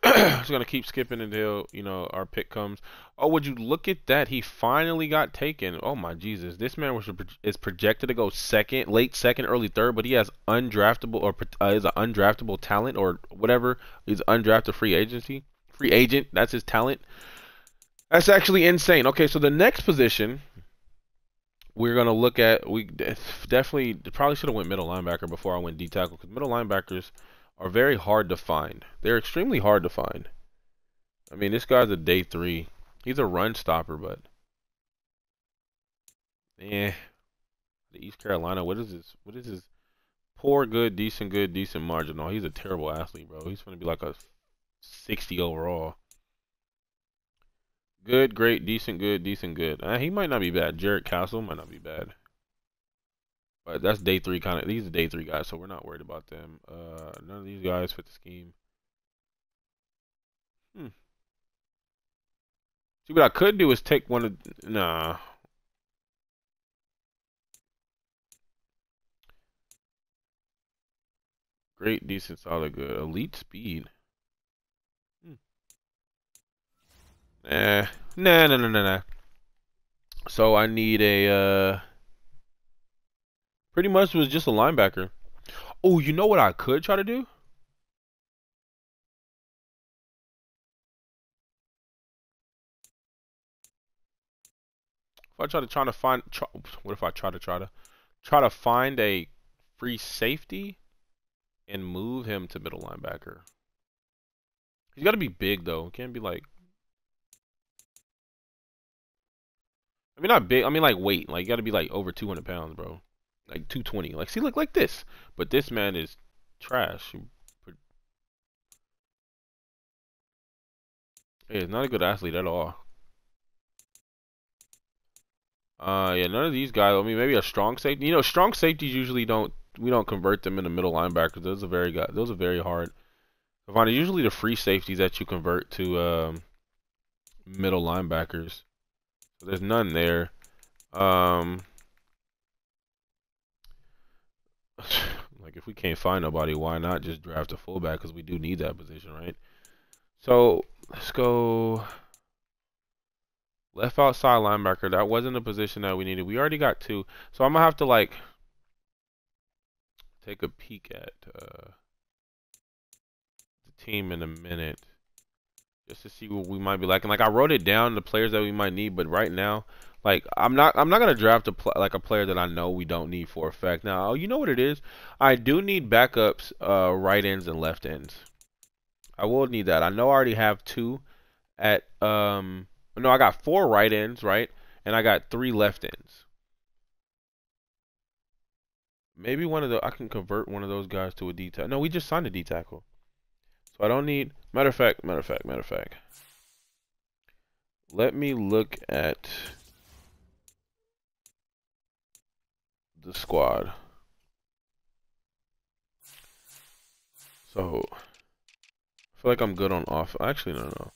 Just gonna keep skipping until you know our pick comes. Oh, would you look at that? He finally got taken. Oh my Jesus, this man is projected to go second, late second, early third, but he has undraftable or is an undraftable talent or whatever. He's undrafted free agent. That's his talent. That's actually insane. Okay, so the next position we're gonna look at, we definitely probably should have went middle linebacker before I went D tackle because middle linebackers are very hard to find. They're extremely hard to find. I mean, this guy's a day 3. He's a run stopper, but the East Carolina. What is his Poor, good, decent, marginal. He's a terrible athlete, bro. He's gonna be like a 60 overall. Good, great, decent, good. He might not be bad. Jarrett Castle might not be bad. But that's day 3 kind of. These are day 3 guys, so we're not worried about them. None of these guys fit the scheme. See, what I could do is take one of. Nah. Great, decent, solid, good. Elite speed. Nah. So I need a. Pretty much was just a linebacker. Oh, you know what I could try to do? If I try to find, what if I try to find a free safety and move him to middle linebacker? He's got to be big though. He can't be like. I mean, not big. I mean, like weight. Like, you got to be like over 200 pounds, bro. Like 220. Like, see, look like this. But this man is trash. Yeah, he's not a good athlete at all. Yeah, none of these guys. I mean, maybe a strong safety. You know, strong safeties usually don't. We don't convert them into middle linebackers. Those are very hard to find. Usually the free safeties that you convert to middle linebackers. So there's none there. Like if we can't find nobody, why not just draft a fullback? Because we do need that position, right? So let's go left outside linebacker. That wasn't a position that we needed. We already got 2, so I'm gonna have to like take a peek at the team in a minute just to see what we might be lacking. Like I wrote it down, the players that we might need, but right now, like I'm not gonna draft a player that I know we don't need for a fact. Now, you know what it is? I do need backups, right ends and left ends. I will need that. I know I already have 2 at no, I got 4 right ends, right? And I got 3 left ends. Maybe I can convert one of those guys to a D tackle. No, we just signed a D tackle. So I don't need, matter of fact. Let me look at the squad. So I feel like I'm good on off. Actually, no.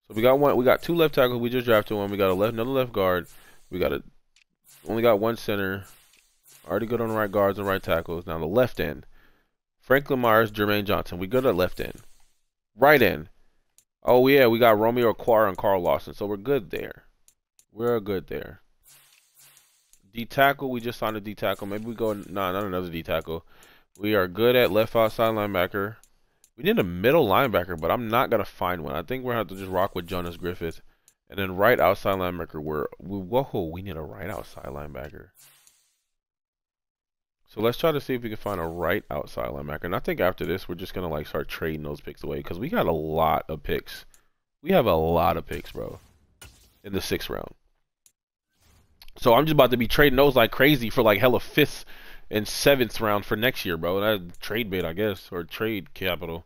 So we got 2 left tackles. We just drafted one. We got another left guard. Only got 1 center. Already good on the right guards and right tackles. Now the left end. Franklin Myers, Jermaine Johnson. We good at left end. Right end. Oh yeah, we got Romeo Aquara and Carl Lawson. So we're good there. We're good there. D tackle, we just signed a D tackle. Maybe we go, nah, not another D tackle. We are good at left outside linebacker. We need a middle linebacker, but I'm not gonna find one. I think we're gonna have to just rock with Jonas Griffith. And then right outside linebacker, we need a right outside linebacker. So let's try to see if we can find a right outside linebacker. And I think after this, we're just going to like start trading those picks away because we got a lot of picks. We have a lot of picks, bro, in the 6th round. So I'm just about to be trading those like crazy for like hella 5th and 7th round for next year, bro. That's trade bait, I guess, or trade capital,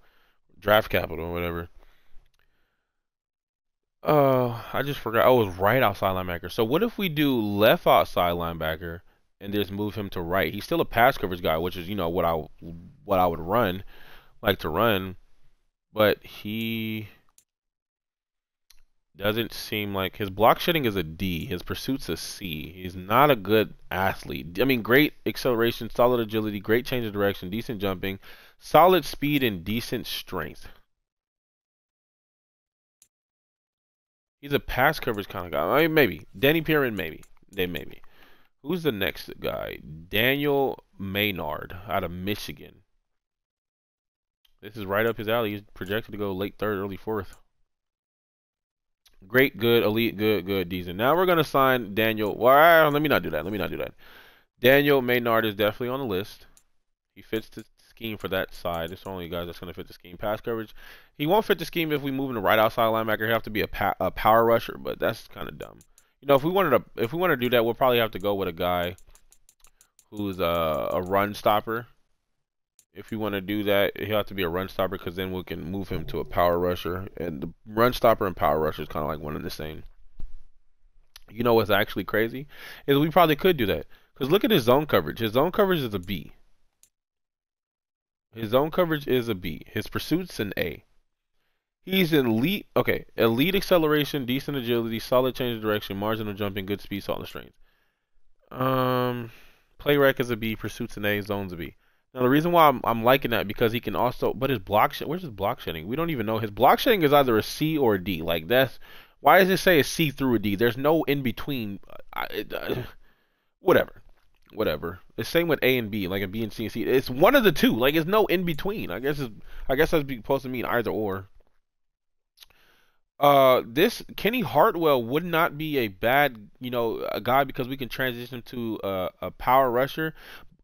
draft capital, whatever. I just forgot. Oh, it was right outside linebacker. So what if we do left outside linebacker? And just move him to right. He's still a pass coverage guy, which is, you know, what I would like to run, but he doesn't seem like his block shedding is a D. His pursuit's a C. He's not a good athlete. I mean, great acceleration, solid agility, great change of direction, decent jumping, solid speed, and decent strength. He's a pass coverage kind of guy. I mean, maybe Danny Perrin, maybe. Who's the next guy? Daniel Maynard out of Michigan. This is right up his alley. He's projected to go late 3rd, early 4th. Great, good, elite, good, decent. Now we're going to sign Daniel. Well, let me not do that. Daniel Maynard is definitely on the list. He fits the scheme for that side. It's the only guy that's going to fit the scheme. Pass coverage. He won't fit the scheme if we move him to right outside linebacker. He'll have to be a power rusher, but that's kind of dumb. You know, if we wanted to do that, we'll probably have to go with a guy who's a run stopper. If you want to do that, he'll have to be a run stopper because then we can move him to a power rusher. And the run stopper and power rusher is kind of like one and the same. You know what's actually crazy is we probably could do that because look at his zone coverage. His zone coverage is a B. His zone coverage is a B. His pursuit's an A. He's elite. Okay, elite acceleration, decent agility, solid change of direction, marginal jumping, good speed, solid strength. Play rec is a B, pursuit's an A, zone's a B. Now the reason why I'm liking that because he can also, but his block, where's his block shedding? We don't even know. His block shedding is either a C or a D. Like that's why does it say a C through a D? There's no in between. Whatever, whatever. The same with A and B, like a B and C and C. It's one of the two. Like it's no in between. I guess that's supposed to mean either or. This Kenny Hartwell would not be a bad, a guy because we can transition him to a power rusher,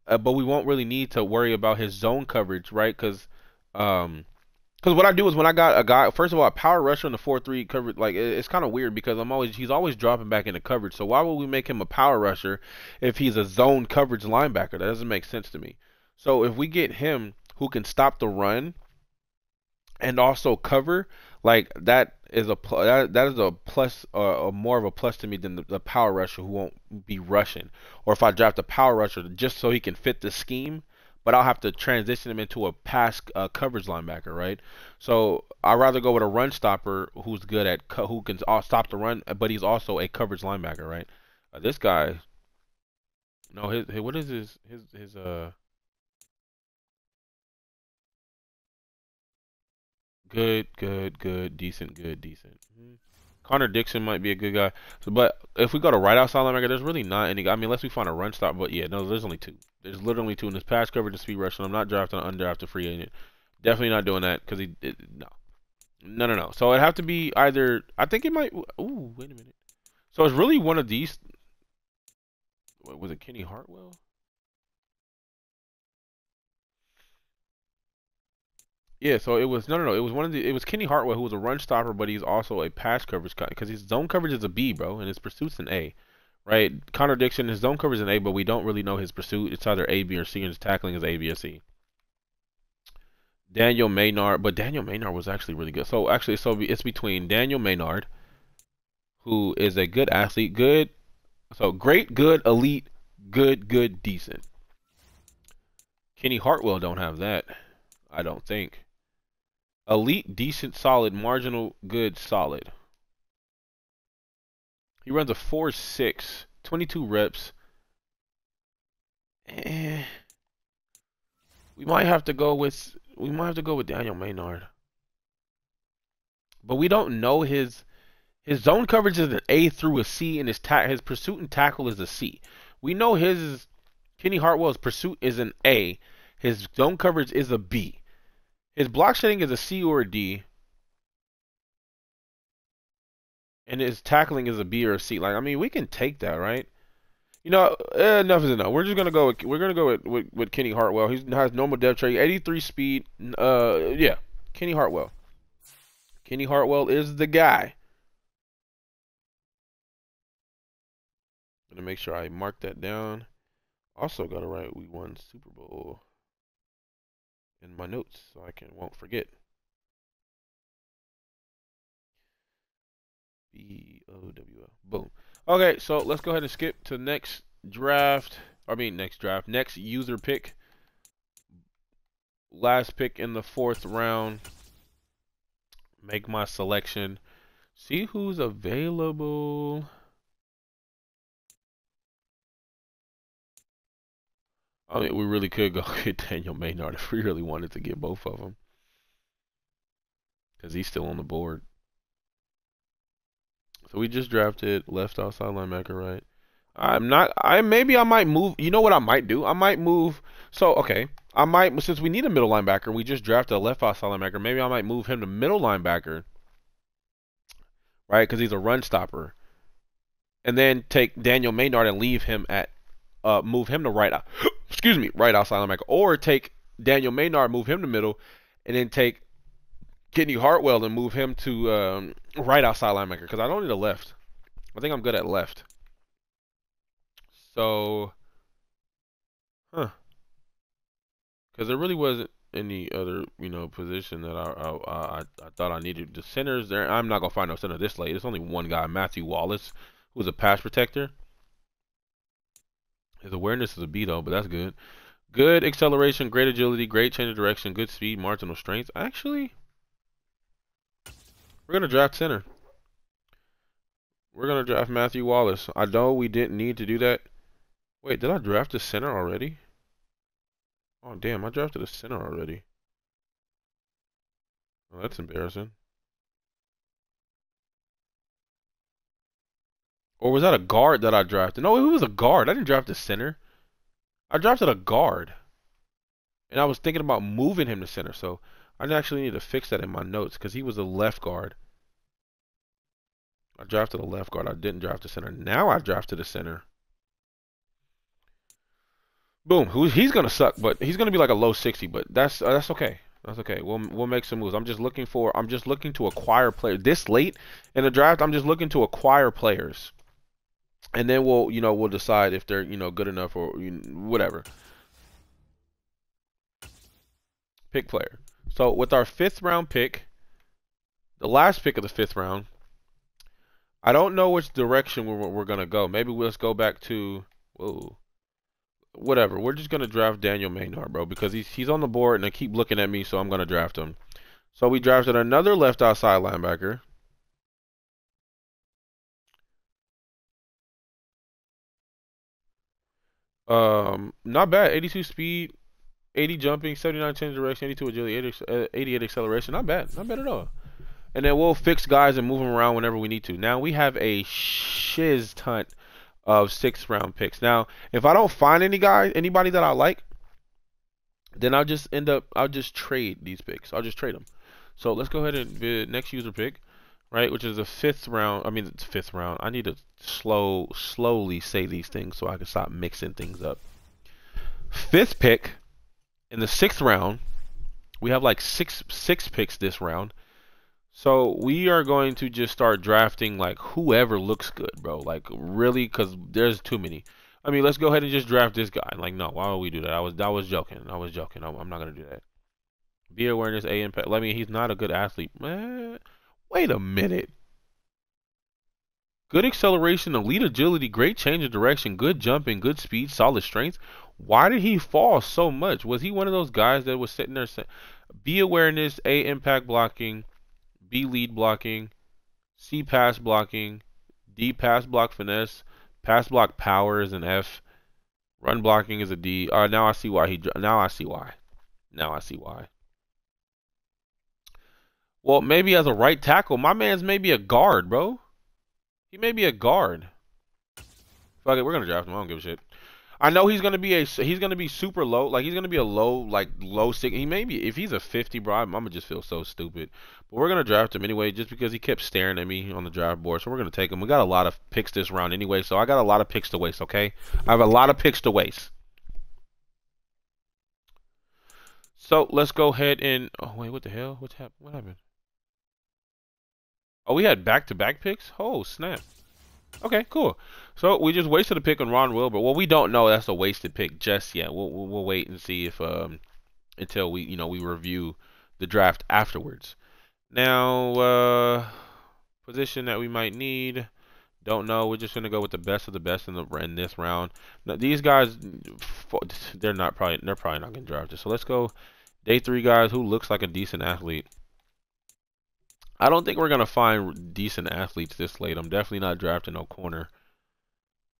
but we won't really need to worry about his zone coverage, right? Because what I do is when I got a guy, first of all, a power rusher in the 4-3 coverage, like it's kind of weird because he's always dropping back into coverage. So why would we make him a power rusher if he's a zone coverage linebacker? That doesn't make sense to me. So if we get him who can stop the run and also cover, like that is that is a plus, more of a plus to me than the power rusher who won't be rushing. Or if I draft a power rusher just so he can fit the scheme, but I'll have to transition him into a pass coverage linebacker, right? So I'd rather go with a run stopper who's good at who can stop the run, but he's also a coverage linebacker, right? This guy, no, his what is his good, decent, good, decent. Connor Dixon might be a good guy. So, but if we go to right outside linebacker, there's really not any. I mean, unless we find a run stop. But yeah, no, there's only two. There's literally two in this pass coverage and speed rush. And I'm not drafting an undrafted free agent. Definitely not doing that because no, no. So it'd have to be either. I think it might. Ooh, wait a minute. So it's really one of these. Was it Kenny Hartwell? Yeah, so it was no. It was one of the. It was Kenny Hartwell who was a run stopper, but he's also a pass coverage guy because his zone coverage is a B, bro, and his pursuit's an A, right? Connor Dixon, his zone coverage is an A, but we don't really know his pursuit. It's either A, B, or C, and his tackling is A, B, or C. Daniel Maynard, but Daniel Maynard was actually really good. So actually, it's between Daniel Maynard, who is a good athlete, good, so great, good, elite, good, decent. Kenny Hartwell don't have that, I don't think. Elite, decent, solid, marginal, good, solid. He runs a 4.6, 22 reps. We might have to go with Daniel Maynard. But we don't know his zone coverage is an A through a C, and his pursuit and tackle is a C. We know Kenny Hartwell's pursuit is an A. His zone coverage is a B. His block shedding is a C or a D. And his tackling is a B or a C. Like, I mean, we can take that, right? Enough is enough. We're just gonna go with Kenny Hartwell. He has normal depth chart, 83 speed. Yeah, Kenny Hartwell. Kenny Hartwell is the guy. Gonna make sure I mark that down. Also gotta write we won Super Bowl in my notes so I won't forget. BOWL. Boom. Okay, so let's go ahead and skip to next draft. Next user pick. Last pick in the 4th round. Make my selection. See who's available. I mean, we really could go get Daniel Maynard if we really wanted to get both of them. Because he's still on the board. So we just drafted left outside linebacker, right? Maybe I might move. You know what I might do? I might move. So, okay. Since we need a middle linebacker, we just drafted a left outside linebacker. Maybe I might move him to middle linebacker, right? Because he's a run stopper. And then take Daniel Maynard and leave him move him to right out. Excuse me, right outside linebacker. Or take Daniel Maynard, move him to middle, and then take Kenny Hartwell and move him to right outside linebacker because I don't need a left. I think I'm good at left. So, because there really wasn't any other, position that I thought I needed. The centers there, I'm not gonna find no center this late. There's only one guy, Matthew Wallace, who's a pass protector. His awareness is a B though, but that's good. Good acceleration, great agility, great change of direction, good speed, marginal strength. Actually, we're gonna draft center. We're gonna draft Matthew Wallace. I know we didn't need to do that. Wait, did I draft a center already? Oh damn, I drafted a center already. Oh, that's embarrassing. Or was that a guard that I drafted? No, it was a guard. I didn't draft a center. I drafted a guard. And I was thinking about moving him to center, so I actually need to fix that in my notes because he was a left guard. I drafted a left guard. I didn't draft a center. Now I drafted a center. Boom. He's gonna suck, but he's gonna be like a low 60. But that's okay. That's okay. We'll make some moves. I'm just looking to acquire players this late in the draft. I'm just looking to acquire players, and then we'll decide if they're good enough or whatever. Pick player. So with our 5th round pick, the last pick of the 5th round, I don't know which direction we're gonna go. Maybe let's go back to whatever. We're just gonna draft Daniel Maynard, bro, because he's on the board and they keep looking at me, so I'm gonna draft him. So we drafted another left outside linebacker. Not bad. 82 speed, 80 jumping, 79 change of direction, 82 agility, 88 acceleration. Not bad. Not bad at all. And then we'll fix guys and move them around whenever we need to. Now we have a shiz ton of 6th round picks. Now, if I don't find anybody that I like, then I'll just trade these picks. I'll just trade them. So let's go ahead and the next user pick, right, which is the 5th round. I mean, it's 5th round. I need to slowly say these things so I can stop mixing things up. 5th pick in the 6th round. We have like six picks this round. So we are going to just start drafting like whoever looks good, bro. Like really, because there's too many. I mean, let's go ahead and just draft this guy. Like, no, why would we do that? I was joking. I was joking. I'm not gonna do that. B awareness, A impact. I mean, he's not a good athlete. Man, wait a minute. Good acceleration, elite agility, great change of direction, good jumping, good speed, solid strength. Why did he fall so much? Was he one of those guys that was sitting there saying, B awareness, A impact blocking, B lead blocking, C pass blocking, D pass block finesse, pass block power is an F, run blocking is a D. Now I see why now I see why. Now I see why. Well, maybe as a right tackle, my man's maybe a guard, bro. He may be a guard. Fuck it, we're gonna draft him. I don't give a shit. I know he's gonna be super low. Like he's gonna be a low 6. He may be, if he's a 50, bro. I'm gonna just feel so stupid. But we're gonna draft him anyway, just because he kept staring at me on the draft board. So we're gonna take him. We got a lot of picks this round anyway, so I got a lot of picks to waste. Okay, I have a lot of picks to waste. So let's go ahead and. Oh wait, what the hell? What happened? Oh, we had back-to-back picks? Oh, snap. Okay, cool. So we just wasted a pick on Ron Wilbur. Well, we don't know that's a wasted pick just yet. We'll wait and see if until we review the draft afterwards. Now, position that we might need, don't know. We're just gonna go with the best of the best in this round. Now, these guys, they're probably not gonna draft this. So let's go day 3 guys who looks like a decent athlete. I don't think we're going to find decent athletes this late. I'm definitely not drafting no corner.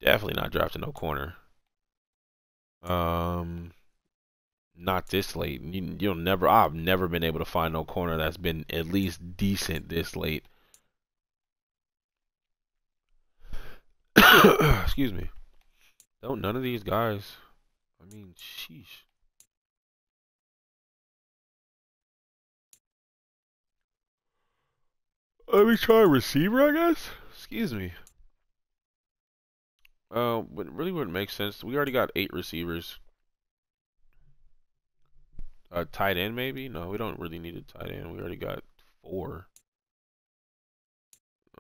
Definitely not drafting no corner. Not this late. I've never been able to find no corner that's been at least decent this late. Excuse me. None of these guys. I mean, sheesh. Let me try a receiver, I guess. Excuse me. But it really wouldn't make sense. We already got 8 receivers. Tight end maybe? No, we don't really need a tight end. We already got 4.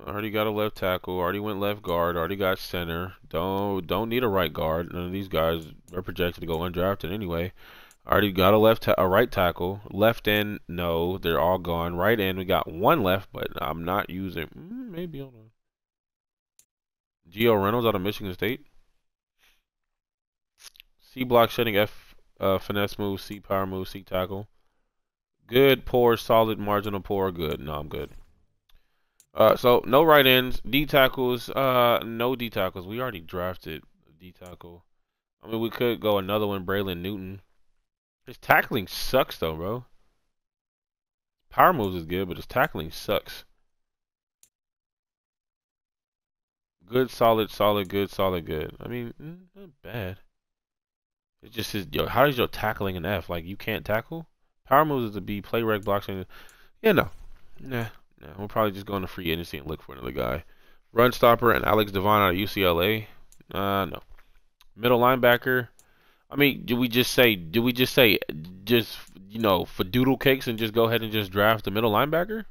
Already got a left tackle. Already went left guard. Already got center. Don't need a right guard. None of these guys are projected to go undrafted anyway. Already got a right tackle. Left end, no, they're all gone. Right end, we got one left, but I'm not using. Maybe hold on. Gio Reynolds out of Michigan State. C block shedding, F finesse move, C power move, C tackle. Good, poor, solid, marginal, poor, good. No, I'm good. So no right ends, D tackles, no D tackles. We already drafted a D tackle. I mean, we could go another one, Braylon Newton. His tackling sucks though, bro. Power moves is good, but his tackling sucks. Good, solid, solid, good, solid, good. I mean, not bad. It's just his, yo, how is your tackling an F? Like, you can't tackle? Power moves is a B, play rec, blocks. Yeah, no. Nah. We'll probably just go into free agency and look for another guy. Run stopper and Alex Devine out of UCLA. No. Middle linebacker. I mean, do we just say, just, for doodle cakes and just go ahead and just draft the middle linebacker?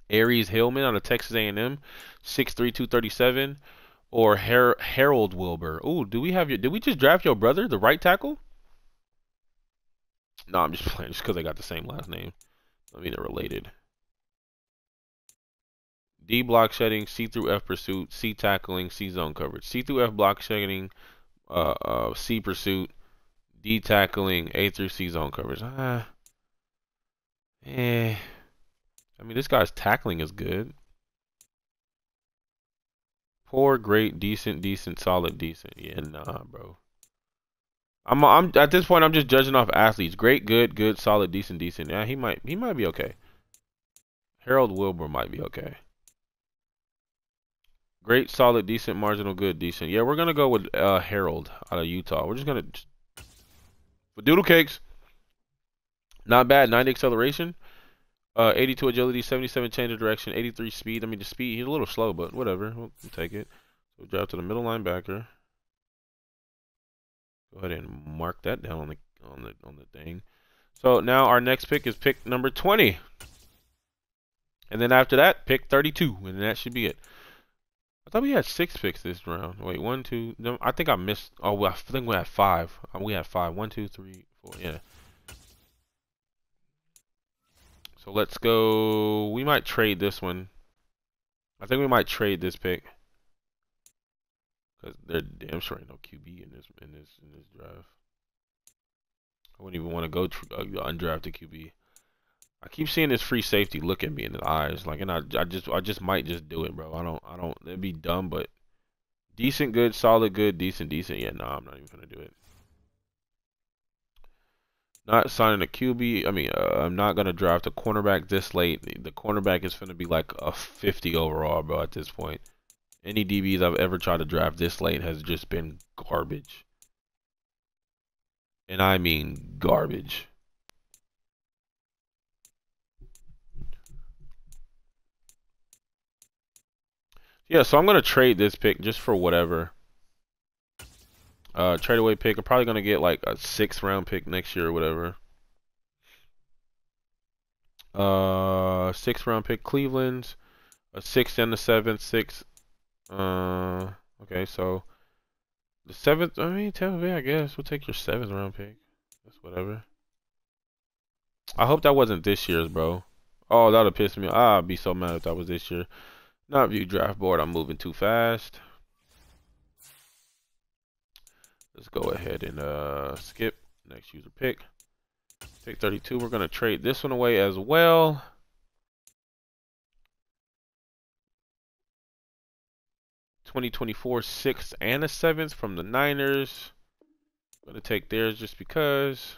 Aries Hillman out of Texas A&M, 6'3", 237, or Harold Wilbur. Ooh, did we just draft your brother, the right tackle? No, I'm just playing just because they got the same last name. I mean, they're related. D block shedding, C through F pursuit, C tackling, C zone coverage. C through F block shedding, C pursuit, D tackling, A through C zone coverage. I mean, this guy's tackling is good. Poor, great, decent, solid, decent. Yeah, nah, bro. I'm at this point I'm just judging off athletes. Great, good, solid, decent. Yeah, he might be okay. Harold Wilbur might be okay. Great, solid, decent, marginal, good, decent. Yeah, we're gonna go with Harold out of Utah. We're just gonna for doodle cakes. Not bad. 90 acceleration. 82 agility, 77 change of direction, 83 speed. I mean, the speed, he's a little slow, but whatever. We'll take it. So we'll drop to the middle linebacker. Go ahead and mark that down on the thing. So now our next pick is pick number 20. And then after that, pick 32, and that should be it. I thought we had 6 picks this round. Wait, 1, 2. No, I think I missed. Oh, I think we had 5. We had 5. 1, 2, 3, 4. Yeah. So let's go. We might trade this one. I think we might trade this pick because there damn sure ain't no QB in this draft. I wouldn't even want to go undrafted QB. I keep seeing this free safety look at me in the eyes, like, and I just might just do it, bro. I don't. It'd be dumb, but decent, good, solid, good, decent. Yeah, no, I'm not even gonna do it. Not signing a QB. I mean, I'm not gonna draft a cornerback this late. The cornerback is gonna be like a 50 overall, bro. At this point, any DBs I've ever tried to draft this late has just been garbage, and I mean garbage. Yeah, so I'm gonna trade this pick just for whatever. Trade away pick. I'm probably gonna get like a 6th round pick next year or whatever. 6th round pick Cleveland's, a 6th and the 7th, 6. Okay, so the 7th. I mean, Tampa Bay. I guess we'll take your 7th round pick. That's whatever. I hope that wasn't this year's, bro. Oh, that'll piss me off. I'd be so mad if that was this year. Not view draft board. I'm moving too fast. Let's go ahead and skip next user pick. Pick 32. We're gonna trade this one away as well. (2024) 6th and a 7th from the Niners. Gonna take theirs just because.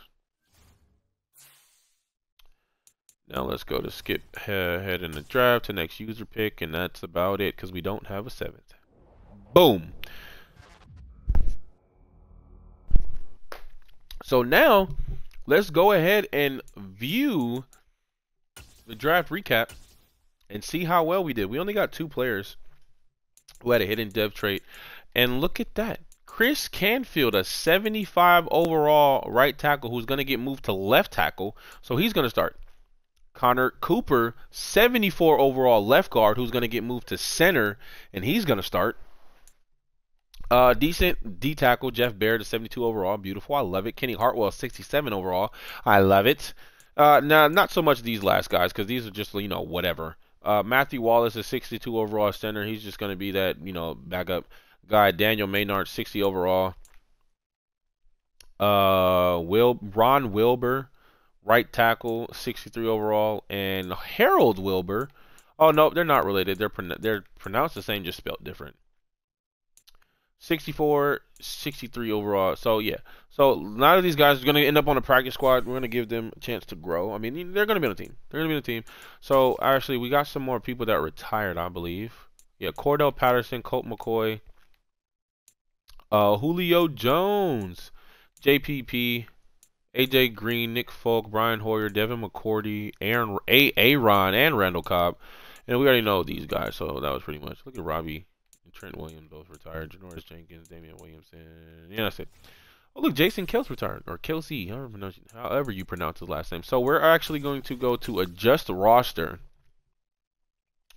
Now let's go to skip ahead in the draft to next user pick, and that's about it because we don't have a 7th. Boom. So now let's go ahead and view the draft recap and see how well we did. We only got 2 players who had a hidden dev trait, and look at that. Chris Canfield, a 75 overall right tackle who's going to get moved to left tackle, so he's going to start. Connor Cooper, 74 overall left guard, who's going to get moved to center, and he's going to start. Decent D tackle. Jeff Barrett is 72 overall. Beautiful. I love it. Kenny Hartwell 67 overall. I love it. Now, not so much these last guys because these are just, whatever. Matthew Wallace is 62 overall center. He's just going to be that, backup guy. Daniel Maynard 60 overall. Ron Wilbur, right tackle, 63 overall, and Harold Wilbur. Oh no, they're not related. They're pronounced the same, just spelled different. 64, 63 overall. So yeah. So none of these guys are going to end up on a practice squad. We're going to give them a chance to grow. I mean, they're going to be on the team. They're going to be on the team. So actually, we got some more people that retired, I believe. Yeah, Cordell Patterson, Colt McCoy, Julio Jones, JPP, AJ Green, Nick Folk, Brian Hoyer, Devin McCourty, Aaron, and Randall Cobb. And we already know these guys, so that was pretty much. Look at Robbie and Trent Williams, both retired. Janoris Jenkins, Damian Williamson. Yeah, that's it. Oh, look, Jason Kelsey retired, or Kelsey, however you pronounce his last name. So we're actually going to go to adjust roster.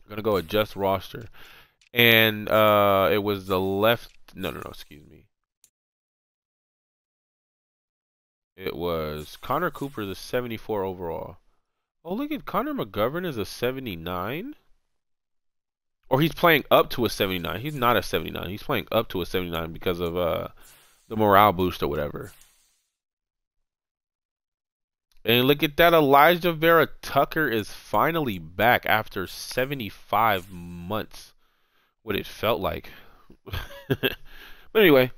We're going to go adjust roster. And it was the left. No, excuse me. It was Connor Cooper, the 74 overall. Oh, look at Connor McGovern is a 79. Or he's playing up to a 79. He's not a 79. He's playing up to a 79 because of the morale boost or whatever. And look at that. Elijah Vera Tucker is finally back after 75 months. What it felt like. But anyway.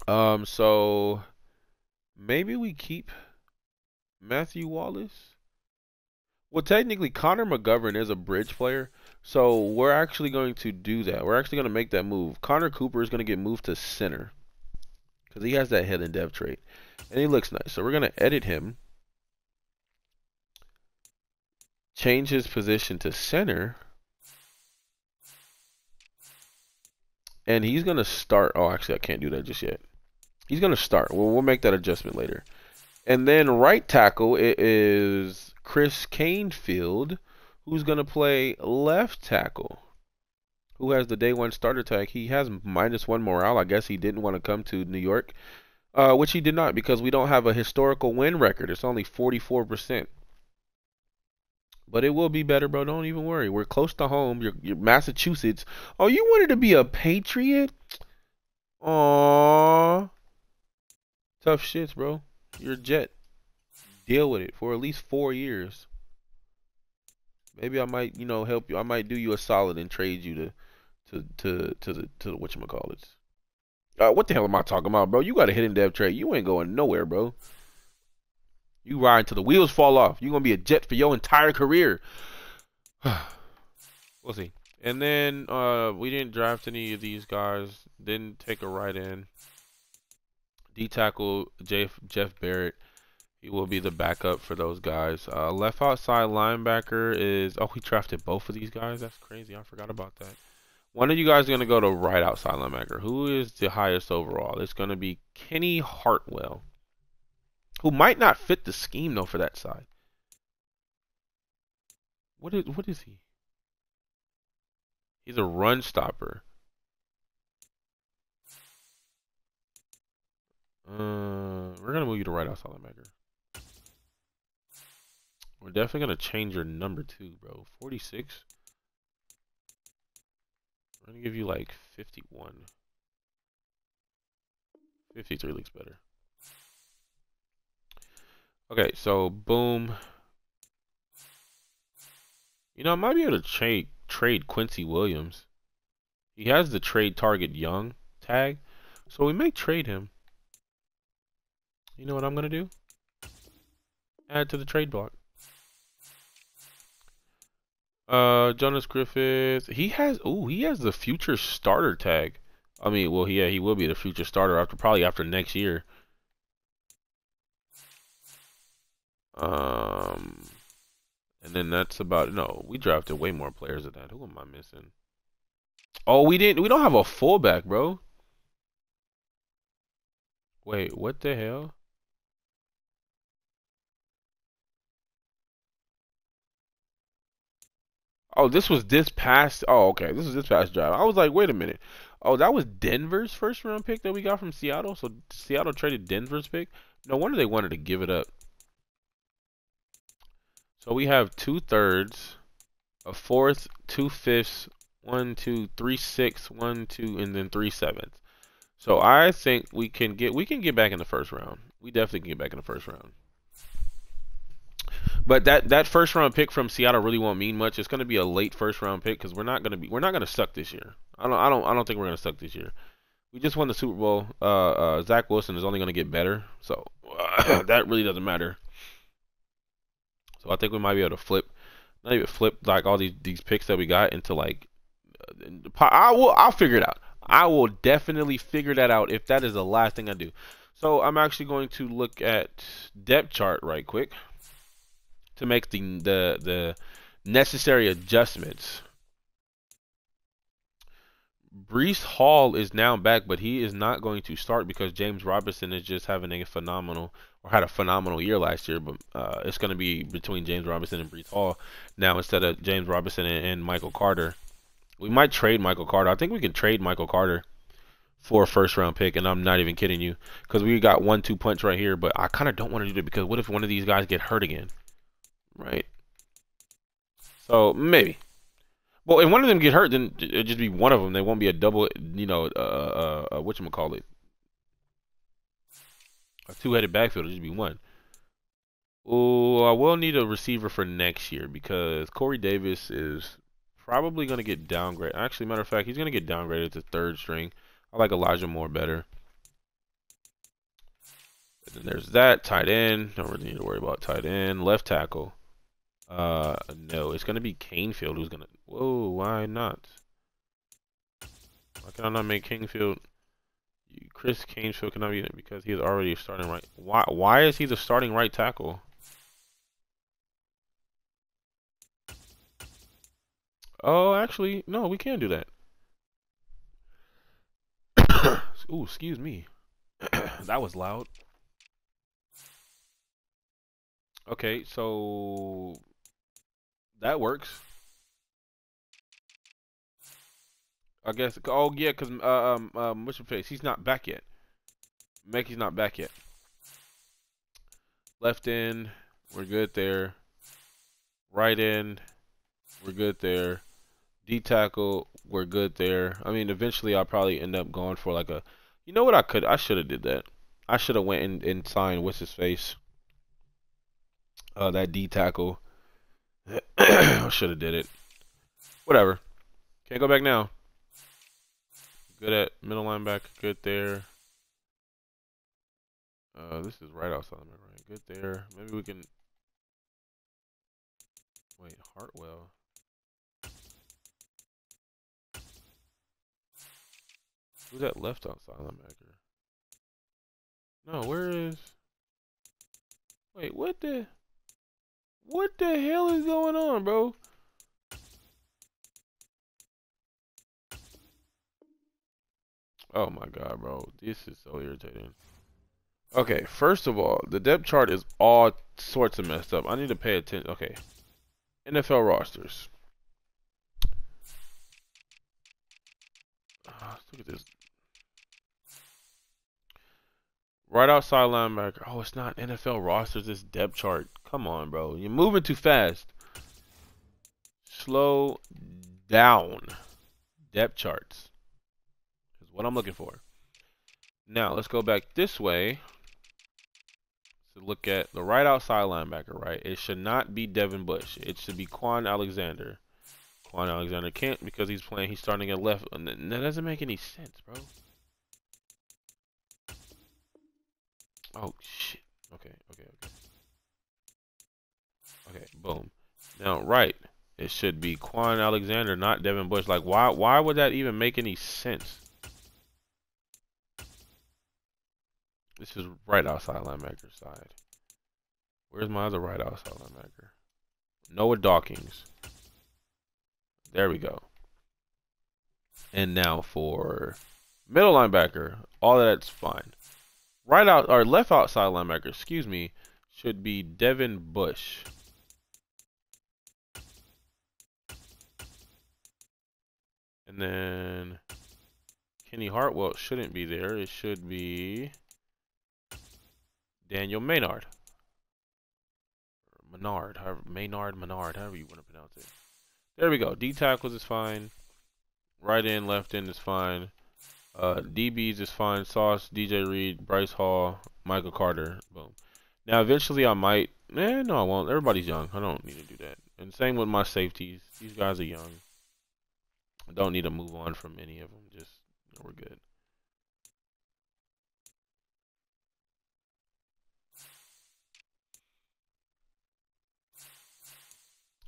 So maybe we keep Matthew Wallace. Well, technically, Connor McGovern is a bridge player, so we're actually going to do that. We're actually going to make that move. Connor Cooper is going to get moved to center because he has that head and depth trait, and he looks nice. So we're going to edit him, change his position to center, and he's going to start. Oh, actually, I can't do that just yet. He's going to start. We'll make that adjustment later. And then right tackle, it is Chris Canefield, who's going to play left tackle, who has the day one starter tag. He has -1 morale. I guess he didn't want to come to New York, which he did not because we don't have a historical win record. It's only 44%. But it will be better, bro. Don't even worry. We're close to home. You're Massachusetts. Oh, you wanted to be a Patriot? Aww. Tough shits, bro. You're a Jet. Deal with it for at least 4 years. Maybe I might, help you. I might do you a solid and trade you to the whatchamacallits. What the hell am I talking about, bro? You got a hidden dev trade. You ain't going nowhere, bro. You ride until the wheels fall off. You're gonna be a Jet for your entire career. We'll see. And then we didn't draft any of these guys. Didn't take a right end. D tackle Jeff Barrett. He will be the backup for those guys. Left outside linebacker is... Oh, we drafted both of these guys? That's crazy. I forgot about that. One of you guys is going to go to right outside linebacker. Who is the highest overall? It's going to be Kenny Hartwell, who might not fit the scheme, though, for that side. What is he? He's a run stopper. We're going to move you to right outside linebacker. We're definitely going to change your number too, bro. 46. We're going to give you like 51. 53 looks better. Okay, so boom. I might be able to trade Quincy Williams. He has the trade target young tag, so we may trade him. You know what I'm going to do? Add to the trade block. Jonas Griffith. He has the future starter tag. I mean, well, yeah, he will be the future starter probably after next year. And then that's about no. We drafted way more players than that. Who am I missing? Oh, we don't have a fullback, bro. Wait, what the hell? Oh, this was this past. Oh, okay. This is this past drive. I was like, wait a minute. Oh, that was Denver's first round pick that we got from Seattle. So Seattle traded Denver's pick. No wonder they wanted to give it up. So we have 2/3, a fourth, 2/5, 1, 2, 3/6, 1, 2, and then 3/7. So I think we can get back in the first round. We definitely can get back in the first round. But that first round pick from Seattle really won't mean much. It's going to be a late first round pick because we're not going to suck this year. I don't think we're going to suck this year. We just won the Super Bowl. Zach Wilson is only going to get better, so that really doesn't matter. So I think we might be able to not even flip like all these picks that we got into like. I'll figure it out. I will definitely figure that out if that is the last thing I do. So I'm actually going to look at depth chart right quick to make the necessary adjustments. Breece Hall is now back, but he is not going to start because James Robinson is just having a phenomenal or had a phenomenal year last year. But it's going to be between James Robinson and Breece Hall now instead of James Robinson and Michael Carter. We might trade Michael Carter. I think we can trade Michael Carter for a first round pick, and I'm not even kidding you because we got 1-2 punch right here. But I kind of don't want to do it because what if one of these guys get hurt again? Right. So maybe. Well, if one of them get hurt, then it'll just be one of them. They won't be a double, whatchamacallit, a two-headed backfield. It'll just be one. Oh, I will need a receiver for next year because Corey Davis is probably going to get downgraded. Actually, matter of fact, he's going to get downgraded to third string. I like Elijah Moore better. And then there's that. Tight end. Don't really need to worry about tight end. Left tackle. No, it's gonna be Canefield who's gonna. Whoa, why not? Why can I not make Canefield? Chris Canefield cannot be in it because he is already starting right. Why is he the starting right tackle? Oh, actually, no, we can do that. Ooh, excuse me. That was loud. Okay, so that works. I guess. Oh yeah, cause what's your face? He's not back yet. Mackey's not back yet. Left end, we're good there. Right end, we're good there. D tackle, we're good there. I mean, eventually I'll probably end up going for like a. You know what I should have did that. I should have went and signed what's his face. That D tackle. I should have did it. Whatever. Can't go back now. Good at middle linebacker. Good there. This is right outside right. Good there. Maybe we can. Wait, Hartwell. Who's that left outside linebacker? No, where is? Wait, what the hell is going on, bro? Oh my god, bro. This is so irritating. Okay, first of all, the depth chart is all sorts of messed up. I need to pay attention. Okay. NFL rosters. Look at this. Right outside linebacker. Oh, it's not NFL rosters, it's depth chart. Come on, bro. You're moving too fast. Slow down. Depth charts is what I'm looking for. Now, let's go back this way to look at the right outside linebacker, right? It should not be Devin Bush. It should be Quan Alexander. Quan Alexander can't because he's starting at left. And that doesn't make any sense, bro. Oh, shit. Okay. Okay, boom. Now, right. It should be Quan Alexander, not Devin Bush. Like, why would that even make any sense? This is right outside linebacker side. Where's my other right outside linebacker? Noah Dawkins. There we go. And now for middle linebacker, all that's fine. Right out or left outside linebacker, excuse me, should be Devin Bush. And then Kenny Hartwell shouldn't be there. It should be Daniel Maynard. Menard, however, Menard, however you want to pronounce it. There we go. D tackles is fine. Right end, left end is fine. DBs is fine. Sauce, DJ Reed, Bryce Hall, Michael Carter. Boom. Now, eventually I might. No, I won't. Everybody's young. I don't need to do that. And same with my safeties. These guys are young. I don't need to move on from any of them. Just, we're good.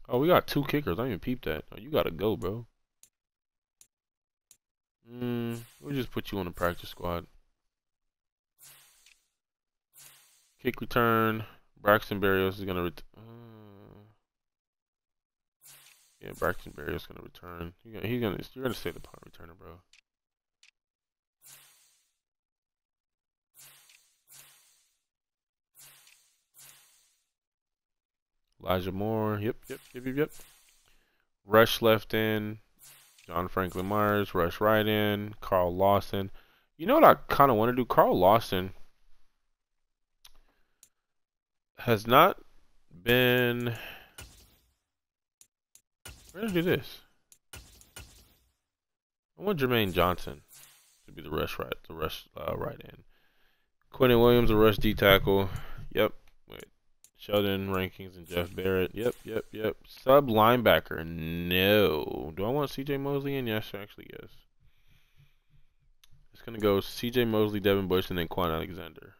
Oh, we got 2 kickers. I didn't even peep that. Oh, you gotta go, bro. We'll just put you on the practice squad. Kick return. Braxton Berrios is gonna yeah, Braxton Berrios is gonna return. You're gonna stay the punt returner, bro. Elijah Moore. Yep. Rush left in. John Franklin Myers. Rush right in. Carl Lawson. You know what I kind of want to do? Carl Lawson has not been. We're gonna do this. I want Jermaine Johnson to be the rush right end. Quentin Williams, a rush D tackle. Yep. Wait. Sheldon Rankings and Jeff Barrett. Yep. Sub linebacker. No. Do I want CJ Mosley in? Yes, actually, yes. It's gonna go CJ Mosley, Devin Bush, and then Quan Alexander.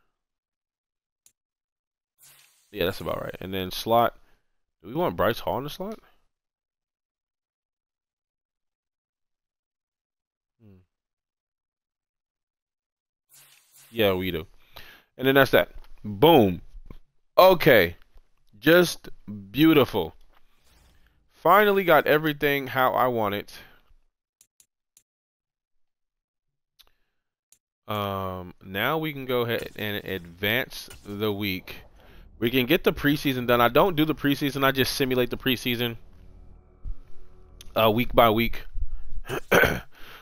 Yeah, that's about right. And then slot. Do we want Bryce Hall in the slot? Yeah, we do. And then that's that. Boom. Okay. Just beautiful. Finally got everything how I want it. Now we can go ahead and advance the week. We can get the preseason done. I don't do the preseason. I just simulate the preseason week by week.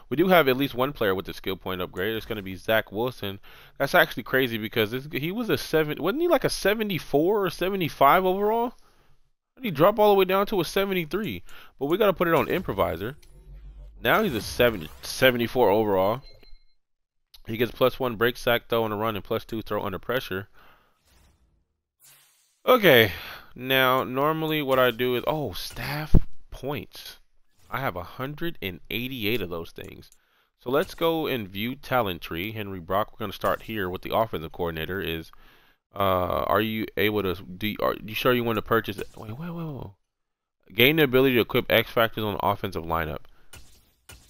We do have at least one player with the skill point upgrade. It's going to be Zach Wilson. That's actually crazy because he was wasn't he like a 74 or 75 overall? How did he drop all the way down to a 73? But we got to put it on improviser. Now he's a 74 overall. He gets +1 break, sack, throw on a run, and +2 throw under pressure. Okay, now normally what I do is staff points. I have 188 of those things. So let's go and view talent tree. Henry Brock. We're going to start here with the offensive coordinator. Is are you able to are you sure you want to purchase it? Wait. Gain the ability to equip X factors on the offensive lineup.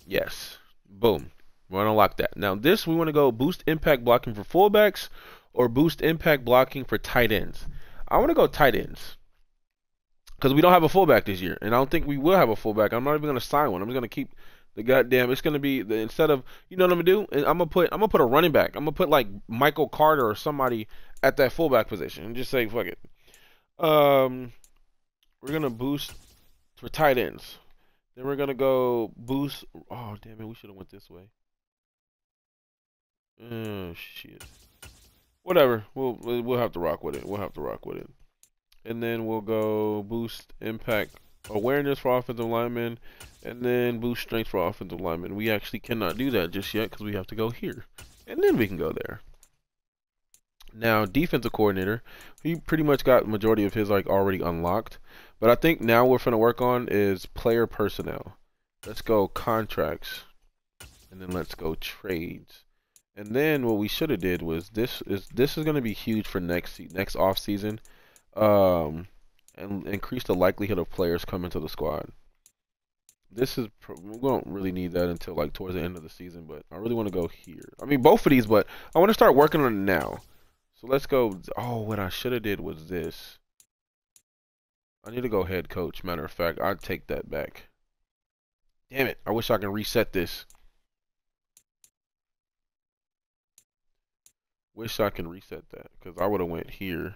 Yes. Boom. We're going to unlock that. Now this we want to go boost impact blocking for fullbacks or boost impact blocking for tight ends. I want to go tight ends. Because we don't have a fullback this year, and I don't think we will have a fullback. I'm not even gonna sign one. I'm just gonna keep the goddamn. It's gonna be instead of what I'm gonna do. I'm gonna put a running back. I'm gonna put like Michael Carter or somebody at that fullback position, and just say fuck it. We're gonna boost for tight ends. Then we're gonna go boost. Oh damn it, we should have went this way. Oh shit. Whatever. We'll have to rock with it. And then we'll go boost impact awareness for offensive linemen, and then boost strength for offensive linemen. We actually cannot do that just yet because we have to go here, and then we can go there. Now, defensive coordinator, he pretty much got the majority of his already unlocked, but I think now we're going to work on is player personnel. Let's go contracts, and then let's go trades. And then what we should have did was this is going to be huge for next off season. And increase the likelihood of players coming to the squad. We don't really need that until towards the end of the season, but I really want to go here. I mean both of these, but I want to start working on it now. So let's go. Oh, what I should have did was this. I need to go head coach. Matter of fact, I'd take that back. Damn it! I wish I can reset this. Wish I can reset that because I would have went here.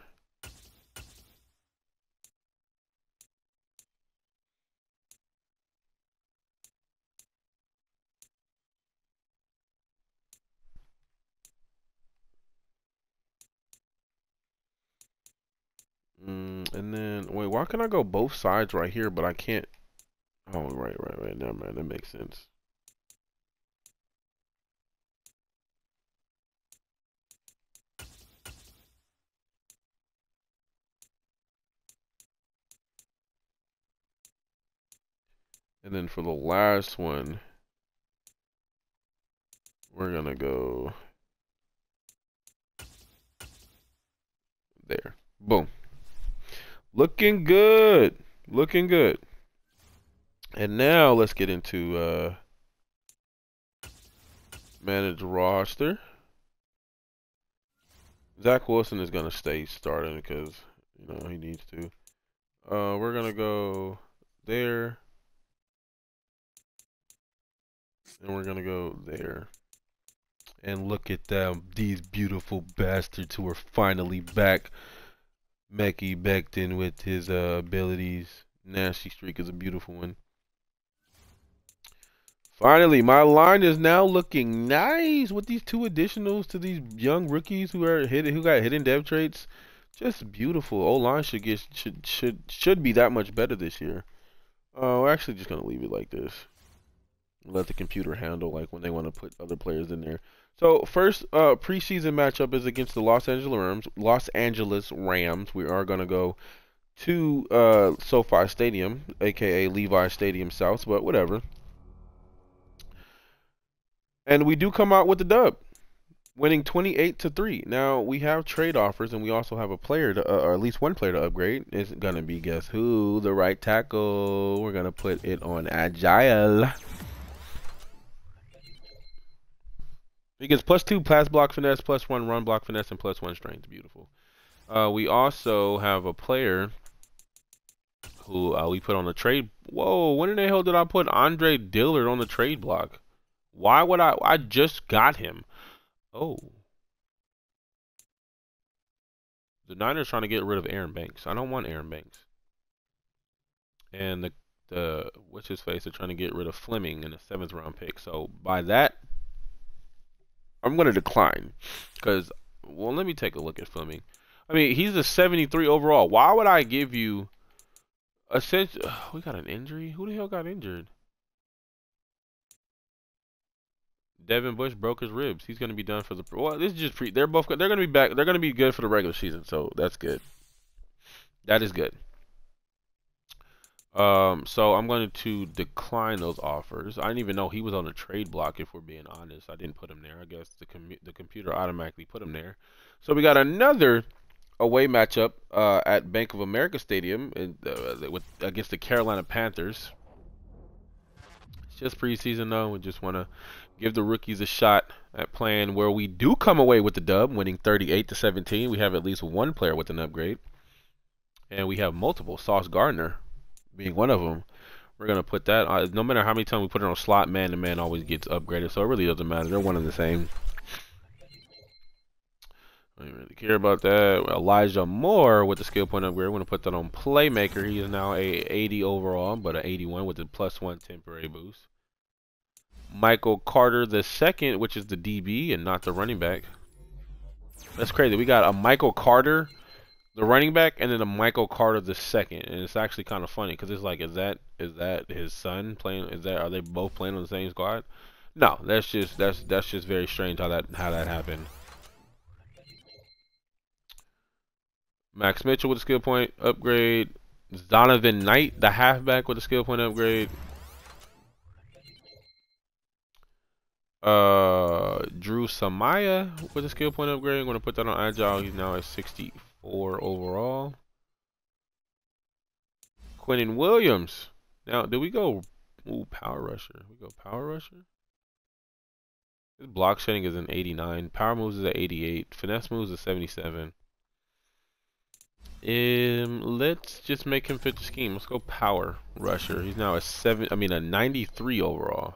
And then, wait, why can I go both sides right here, but I can't? Oh, right. Never mind. That makes sense. And then for the last one, we're gonna go there. Boom. Looking good. Looking good. And now let's get into manage roster. Zach Wilson is gonna stay starting because he needs to. We're gonna go there, and we're gonna go there. And look at them, these beautiful bastards who are finally back. Mekhi Becton with his abilities. Nasty Streak is a beautiful one. Finally, my line is now looking nice with these 2 additionals to these young rookies who got hidden dev traits. Just beautiful. O-line should be that much better this year. We're actually just gonna leave it like this. Let the computer handle like when they want to put other players in there. So first preseason matchup is against the Los Angeles Rams. We are gonna go to SoFi Stadium, aka Levi Stadium South, but whatever. And we do come out with the dub, winning 28-3. Now we have trade offers, and we also have a player to, or at least one player to upgrade. It's gonna be, guess who? The right tackle. We're gonna put it on Agile. He gets +2 pass block finesse, +1 run block finesse, and +1 strength. Beautiful. We also have a player who we put on the trade. Whoa, when in the hell did I put Andre Dillard on the trade block? Why would I just got him. Oh. The Niners trying to get rid of Aaron Banks. I don't want Aaron Banks. And the what's his face? They're trying to get rid of Fleming in the 7th round pick. So by that, I'm going to decline. Because, well, let me take a look at Fleming. I mean, he's a 73 overall. Why would I give you a sense? We got an injury? Who the hell got injured? Devin Bush broke his ribs. He's going to be done for the. Well, this is just they're going to be back. They're going to be good for the regular season. So that's good. That is good. So I'm going to decline those offers. I didn't even know he was on the trade block. If we're being honest, I didn't put him there. I guess the computer automatically put him there. So we got another away matchup at Bank of America Stadium against the Carolina Panthers. It's just preseason though. We just want to give the rookies a shot at playing where we do come away with the dub, winning 38-17. We have at least one player with an upgrade, and we have multiple. Sauce Gardner being one of them. We're gonna put that. No matter how many times we put it on slot, man to man always gets upgraded, so it really doesn't matter. They're one and the same. I don't really care about that. Elijah Moore with the skill point upgrade. We're gonna put that on playmaker. He is now a 80 overall, but an 81 with the +1 temporary boost. Michael Carter the second, which is the DB and not the running back. That's crazy. We got a Michael Carter, the running back, and then a Michael Carter the second, and it's actually kind of funny because it's like, is that his son playing? Are they both playing on the same squad? No, that's just very strange how that happened. Max Mitchell with a skill point upgrade. Donovan Knight, the halfback, with a skill point upgrade. Drew Samaya with a skill point upgrade. I'm going to put that on Agile. He's now at 64 overall. Quinnen Williams. Now, did we go power rusher? We go power rusher? His block shedding is an 89. Power moves is at 88. Finesse moves is 77. Let's just make him fit the scheme. Let's go power rusher. He's now a 93 overall.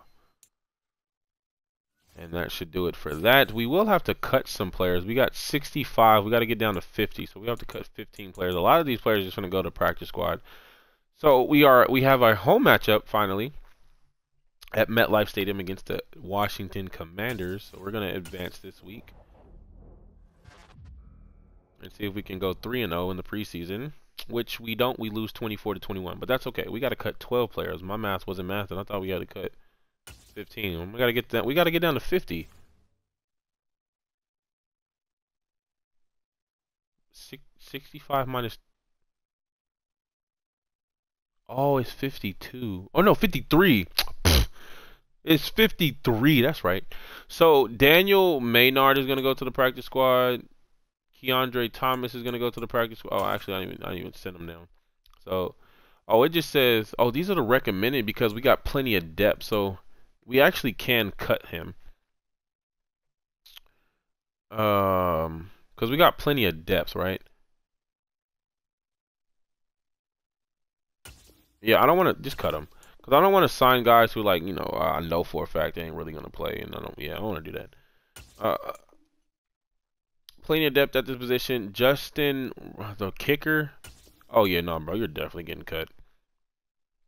And that should do it for that. We will have to cut some players. We got 65. We got to get down to 50. So we have to cut 15 players. A lot of these players are just going to go to practice squad. So we have our home matchup finally at MetLife Stadium against the Washington Commanders. So we're going to advance this week and see if we can go 3-0 in the preseason. which we don't. We lose 24 to 21, but that's okay. We got to cut 12 players. My math wasn't math, and I thought we had to cut 15. We got to get that. We got to get down to 50. 65 minus. Oh, it's 52. Oh no, 53. It's 53. That's right. So Daniel Maynard is gonna go to the practice squad. Keandre Thomas is gonna go to the practice squad. Oh, actually, I didn't even send him down. So, oh, it just says, oh, these are the recommended because we got plenty of depth. So we actually can cut him. Because we got plenty of depth, right? Yeah, I don't want to just cut him because I don't want to sign guys who like I know for a fact they ain't really gonna play, and I don't. Yeah, I don't want to do that. Plenty of depth at this position. Justin, the kicker. Oh yeah, no, bro, you're definitely getting cut.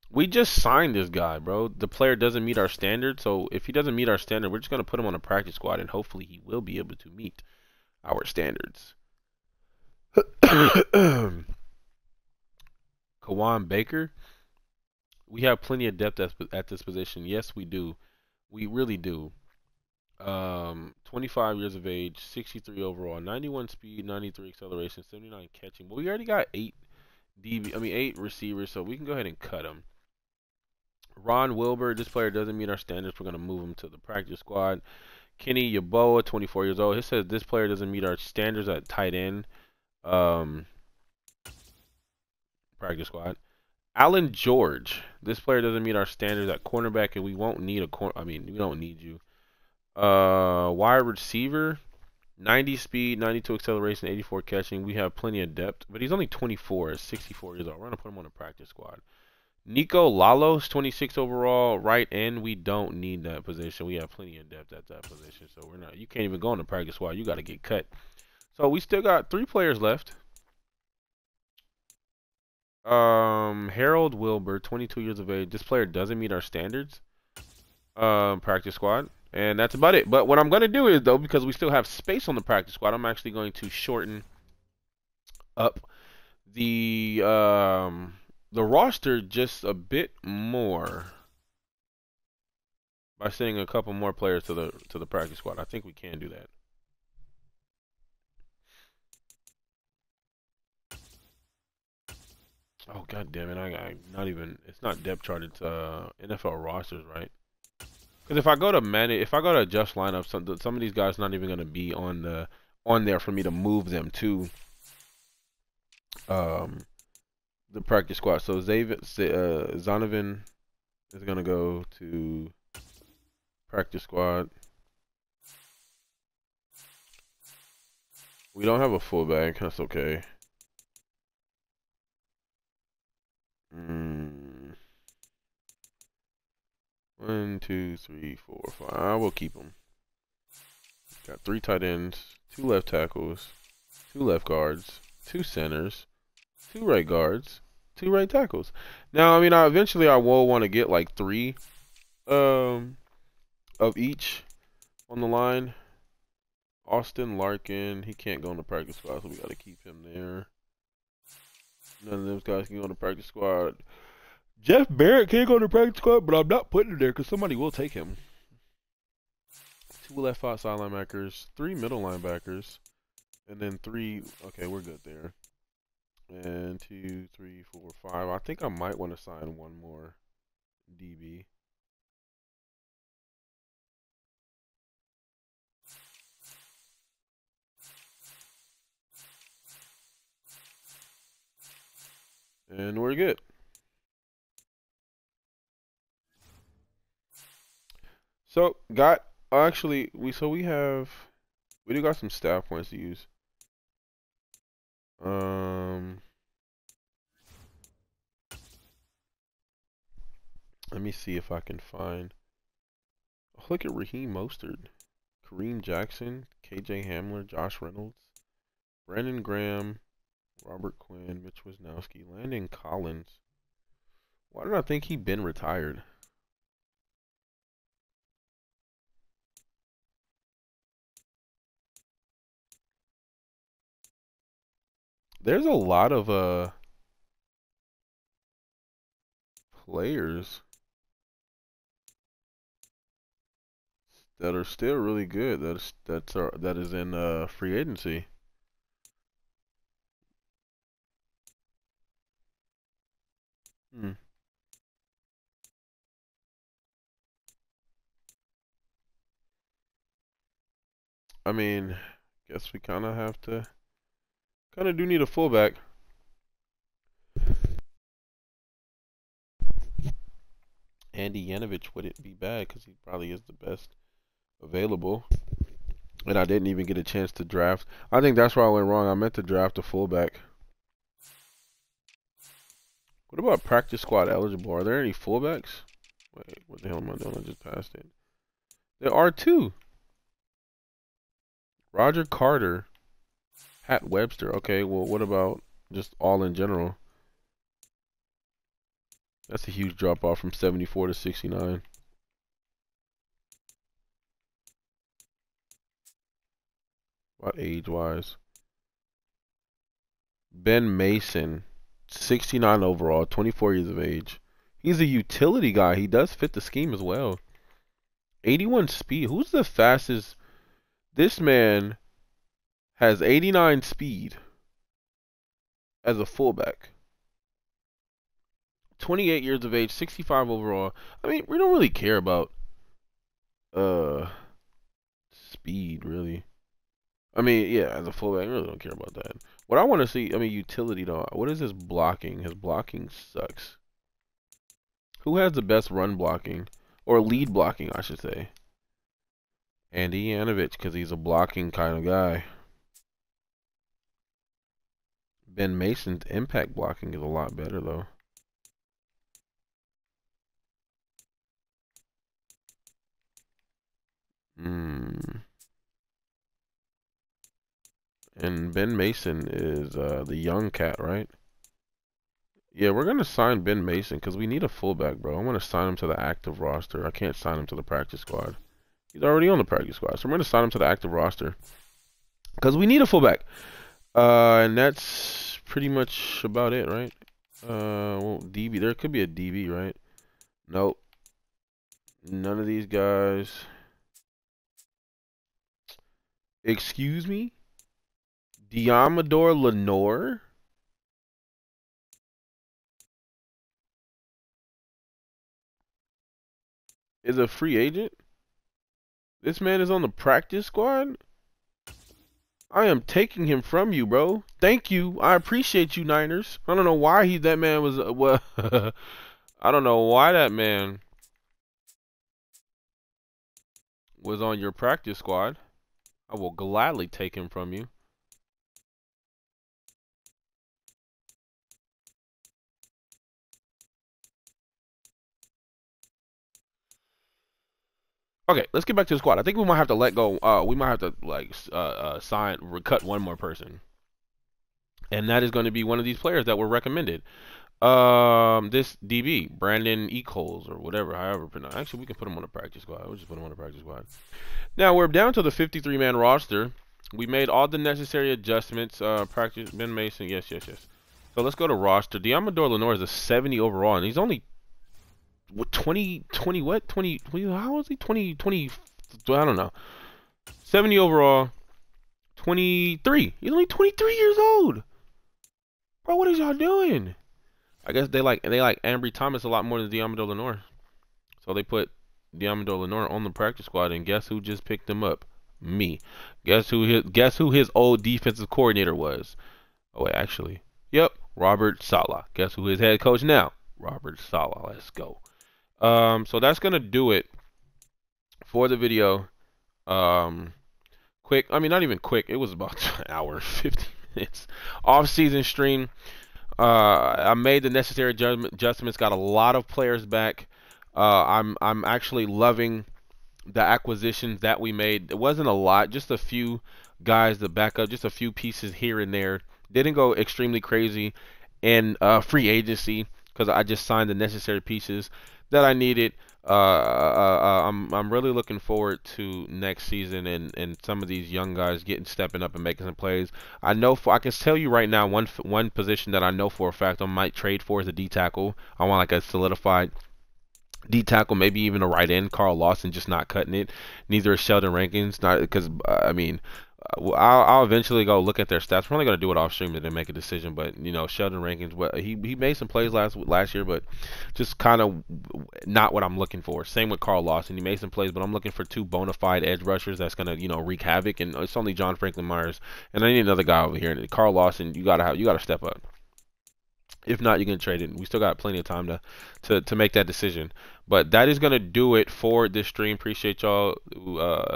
We just signed this guy, bro. The player doesn't meet our standard, so if he doesn't meet our standard, we're just gonna put him on a practice squad, and hopefully he will be able to meet our standards. Kawan Baker. We have plenty of depth at this position. Yes, we do. We really do. 25 years of age, 63 overall, 91 speed, 93 acceleration, 79 catching. But we already got 8 receivers, so we can go ahead and cut him. Ron Wilbur, this player doesn't meet our standards. We're going to move him to the practice squad. Kenny Yaboa, 24 years old. He says this player doesn't meet our standards at tight end. Practice squad. Alan George, this player doesn't meet our standards at cornerback, and we won't need we don't need you. Wide receiver, 90 speed, 92 acceleration, 84 catching. We have plenty of depth, but he's only 24, 64 years old. We're gonna put him on a practice squad. Nico Lalos, 26 overall, right end. We don't need that position. We have plenty of depth at that position, so we're not. You can't even go on the practice squad. You got to get cut. So we still got 3 players left. Harold Wilbur, 22 years of age. This player doesn't meet our standards. Practice squad. And that's about it. But what I'm going to do is, though, because we still have space on the practice squad, I'm actually going to shorten up the roster just a bit more by sending a couple more players to the practice squad. I think we can do that. Oh god damn it! I not even. It's not depth chart. It's NFL rosters, right? Because if I go to adjust lineup, some of these guys not even gonna be on there for me to move them to the practice squad. So Zonovan is gonna go to practice squad. We don't have a fullback. That's okay. 1, 2, 3, 4, 5. I will keep them. Got 3 tight ends, 2 left tackles, 2 left guards, 2 centers, 2 right guards, 2 right tackles. Now, I mean, eventually I will want to get like 3 of each on the line. Austin Larkin, he can't go on the practice squad, so we got to keep him there. None of those guys can go on the practice squad. Jeff Barrett can't go on the practice squad, but I'm not putting him there because somebody will take him. 2 left outside linebackers, 3 middle linebackers, and then 3. Okay, we're good there. And 2, 3, 4, 5. I think I might want to sign one more DB. And we're good. So we do got some staff points to use. Let me see if I can find. Oh, look at Raheem Mostert, Kareem Jackson, KJ Hamler, Josh Reynolds, Brandon Graham, Robert Quinn, Mitch Wisnowski, Landon Collins. Why did I think he'd been retired? There's a lot of players that are still really good. That is in free agency. Hmm. I mean, guess we kind of have to, kind of do need a fullback. Andy Yanovich wouldn't be bad because he probably is the best available. And I didn't even get a chance to draft. I think that's where I went wrong. I meant to draft a fullback. What about practice squad eligible? Are there any fullbacks? Wait, what the hell am I doing? I just passed it. There are two. Roger Carter, Pat Webster. Okay, well, what about just all in general? That's a huge drop off from 74 to 69. What age-wise? Ben Mason, 69 overall, 24 years of age. He's a utility guy. He does fit the scheme as well. 81 speed. Who's the fastest? This man has 89 speed as a fullback. 28 years of age, 65 overall. I mean, we don't really care about speed, really. I mean, yeah, as a fullback, I really don't care about that. What I want to see, I mean, utility though. What is his blocking? His blocking sucks. Who has the best run blocking or lead blocking, I should say? Andy Yanovich, because he's a blocking kind of guy. Ben Mason's impact blocking is a lot better though. And Ben Mason is the young cat, right? Yeah, we're gonna sign Ben Mason because we need a fullback, bro. I want to sign him to the active roster. I can't sign him to the practice squad. He's already on the practice squad, so we're gonna sign him to the active roster because we need a fullback. And that's pretty much about it, right? Well, DB. There could be a DB, right? Nope. None of these guys. Excuse me? Diamador Lenore? Is a free agent? This man is on the practice squad? I am taking him from you, bro. Thank you. I appreciate you, Niners. I don't know why that man was well, I don't know why that man was on your practice squad. I will gladly take him from you. Okay, let's get back to the squad. I think we might have to let go. We might have to like cut one more person, and that is going to be one of these players that were recommended. This DB, Brandon Ecoles or whatever, however pronounced. Actually, we can put him on the practice squad. We'll just put him on the practice squad. Now we're down to the 53-man roster. We made all the necessary adjustments. Practice Ben Mason, yes. So let's go to roster. Diamador Lenore is a 70 overall, and he's only what 20 what 20 how old is he 20 I don't know 70 overall 23 he's only 23 years old, bro. What is y'all doing? I guess they like Ambry Thomas a lot more than Diamador Lenore, so they put Diamador Lenore on the practice squad, and guess who just picked him up? Me. Guess who his old defensive coordinator was? Oh wait, actually, yep, Robert Saleh. Guess who his head coach now? Robert Saleh. Let's go. So that's gonna do it for the video. Quick. I mean, not even quick. It was about an hour and 50 minutes. Off-season stream. I made the necessary adjustments. Got a lot of players back. I'm actually loving the acquisitions that we made. It wasn't a lot, just a few guys to back up, just a few pieces here and there. Didn't go extremely crazy in free agency because I just signed the necessary pieces that I needed. I'm really looking forward to next season and some of these young guys getting stepping up and making some plays. I can tell you right now one position that I know for a fact I might trade for is a D tackle. I want like a solidified D tackle, maybe even a right end. Carl Lawson just not cutting it. Neither is Sheldon Rankins. Not because I mean, well, I'll eventually go look at their stats. I'm probably gonna do it off stream and then make a decision. But you know, Sheldon Rankins, well, he made some plays last year, but just kind of not what I'm looking for. Same with Carl Lawson. He made some plays, but I'm looking for two bona fide edge rushers that's gonna wreak havoc. And it's only John Franklin Myers, and I need another guy over here. And Carl Lawson, you gotta step up. If not, you can trade it. We still got plenty of time to make that decision. But that is gonna do it for this stream. Appreciate y'all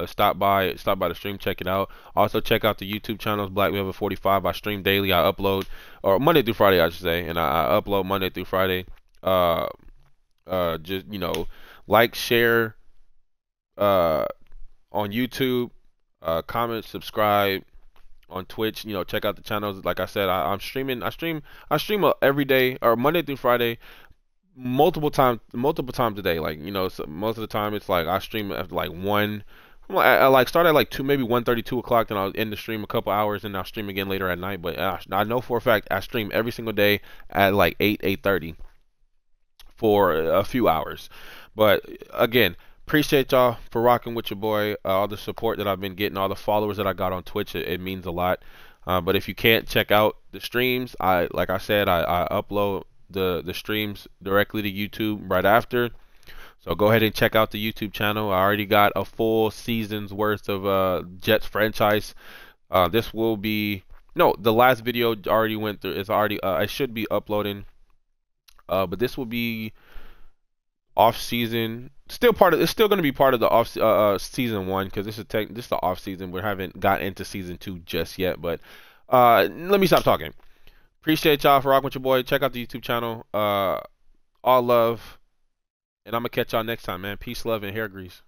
stop by the stream, check it out. Also check out the YouTube channels Black Velvet 45. I stream daily. I upload or Monday through Friday I should say, and I upload Monday through Friday. Just like, share on YouTube, comment, subscribe on Twitch. Check out the channels. Like I said, I'm streaming. I stream every day or Monday through Friday, multiple times a day. Like so most of the time it's like I stream after like one. I like start at like 2, maybe 1:30, 2 o'clock. Then I'll end the stream a couple hours, and I'll stream again later at night. But I know for a fact I stream every single day at like 8:30 for a few hours. But again, appreciate y'all for rocking with your boy. All the support that I've been getting, all the followers that I got on Twitch, it means a lot. But if you can't check out the streams, like I said, I upload the streams directly to YouTube right after. So go ahead and check out the YouTube channel. I already got a full season's worth of Jets franchise. This will be no, the last video already went through. It's already I should be uploading. But this will be off season. It's still going to be part of the season 1 because this is the off season. We haven't got into season 2 just yet. But let me stop talking. Appreciate y'all for rocking with your boy. Check out the YouTube channel. All love. And I'm going to catch y'all next time, man. Peace, love, and hair grease.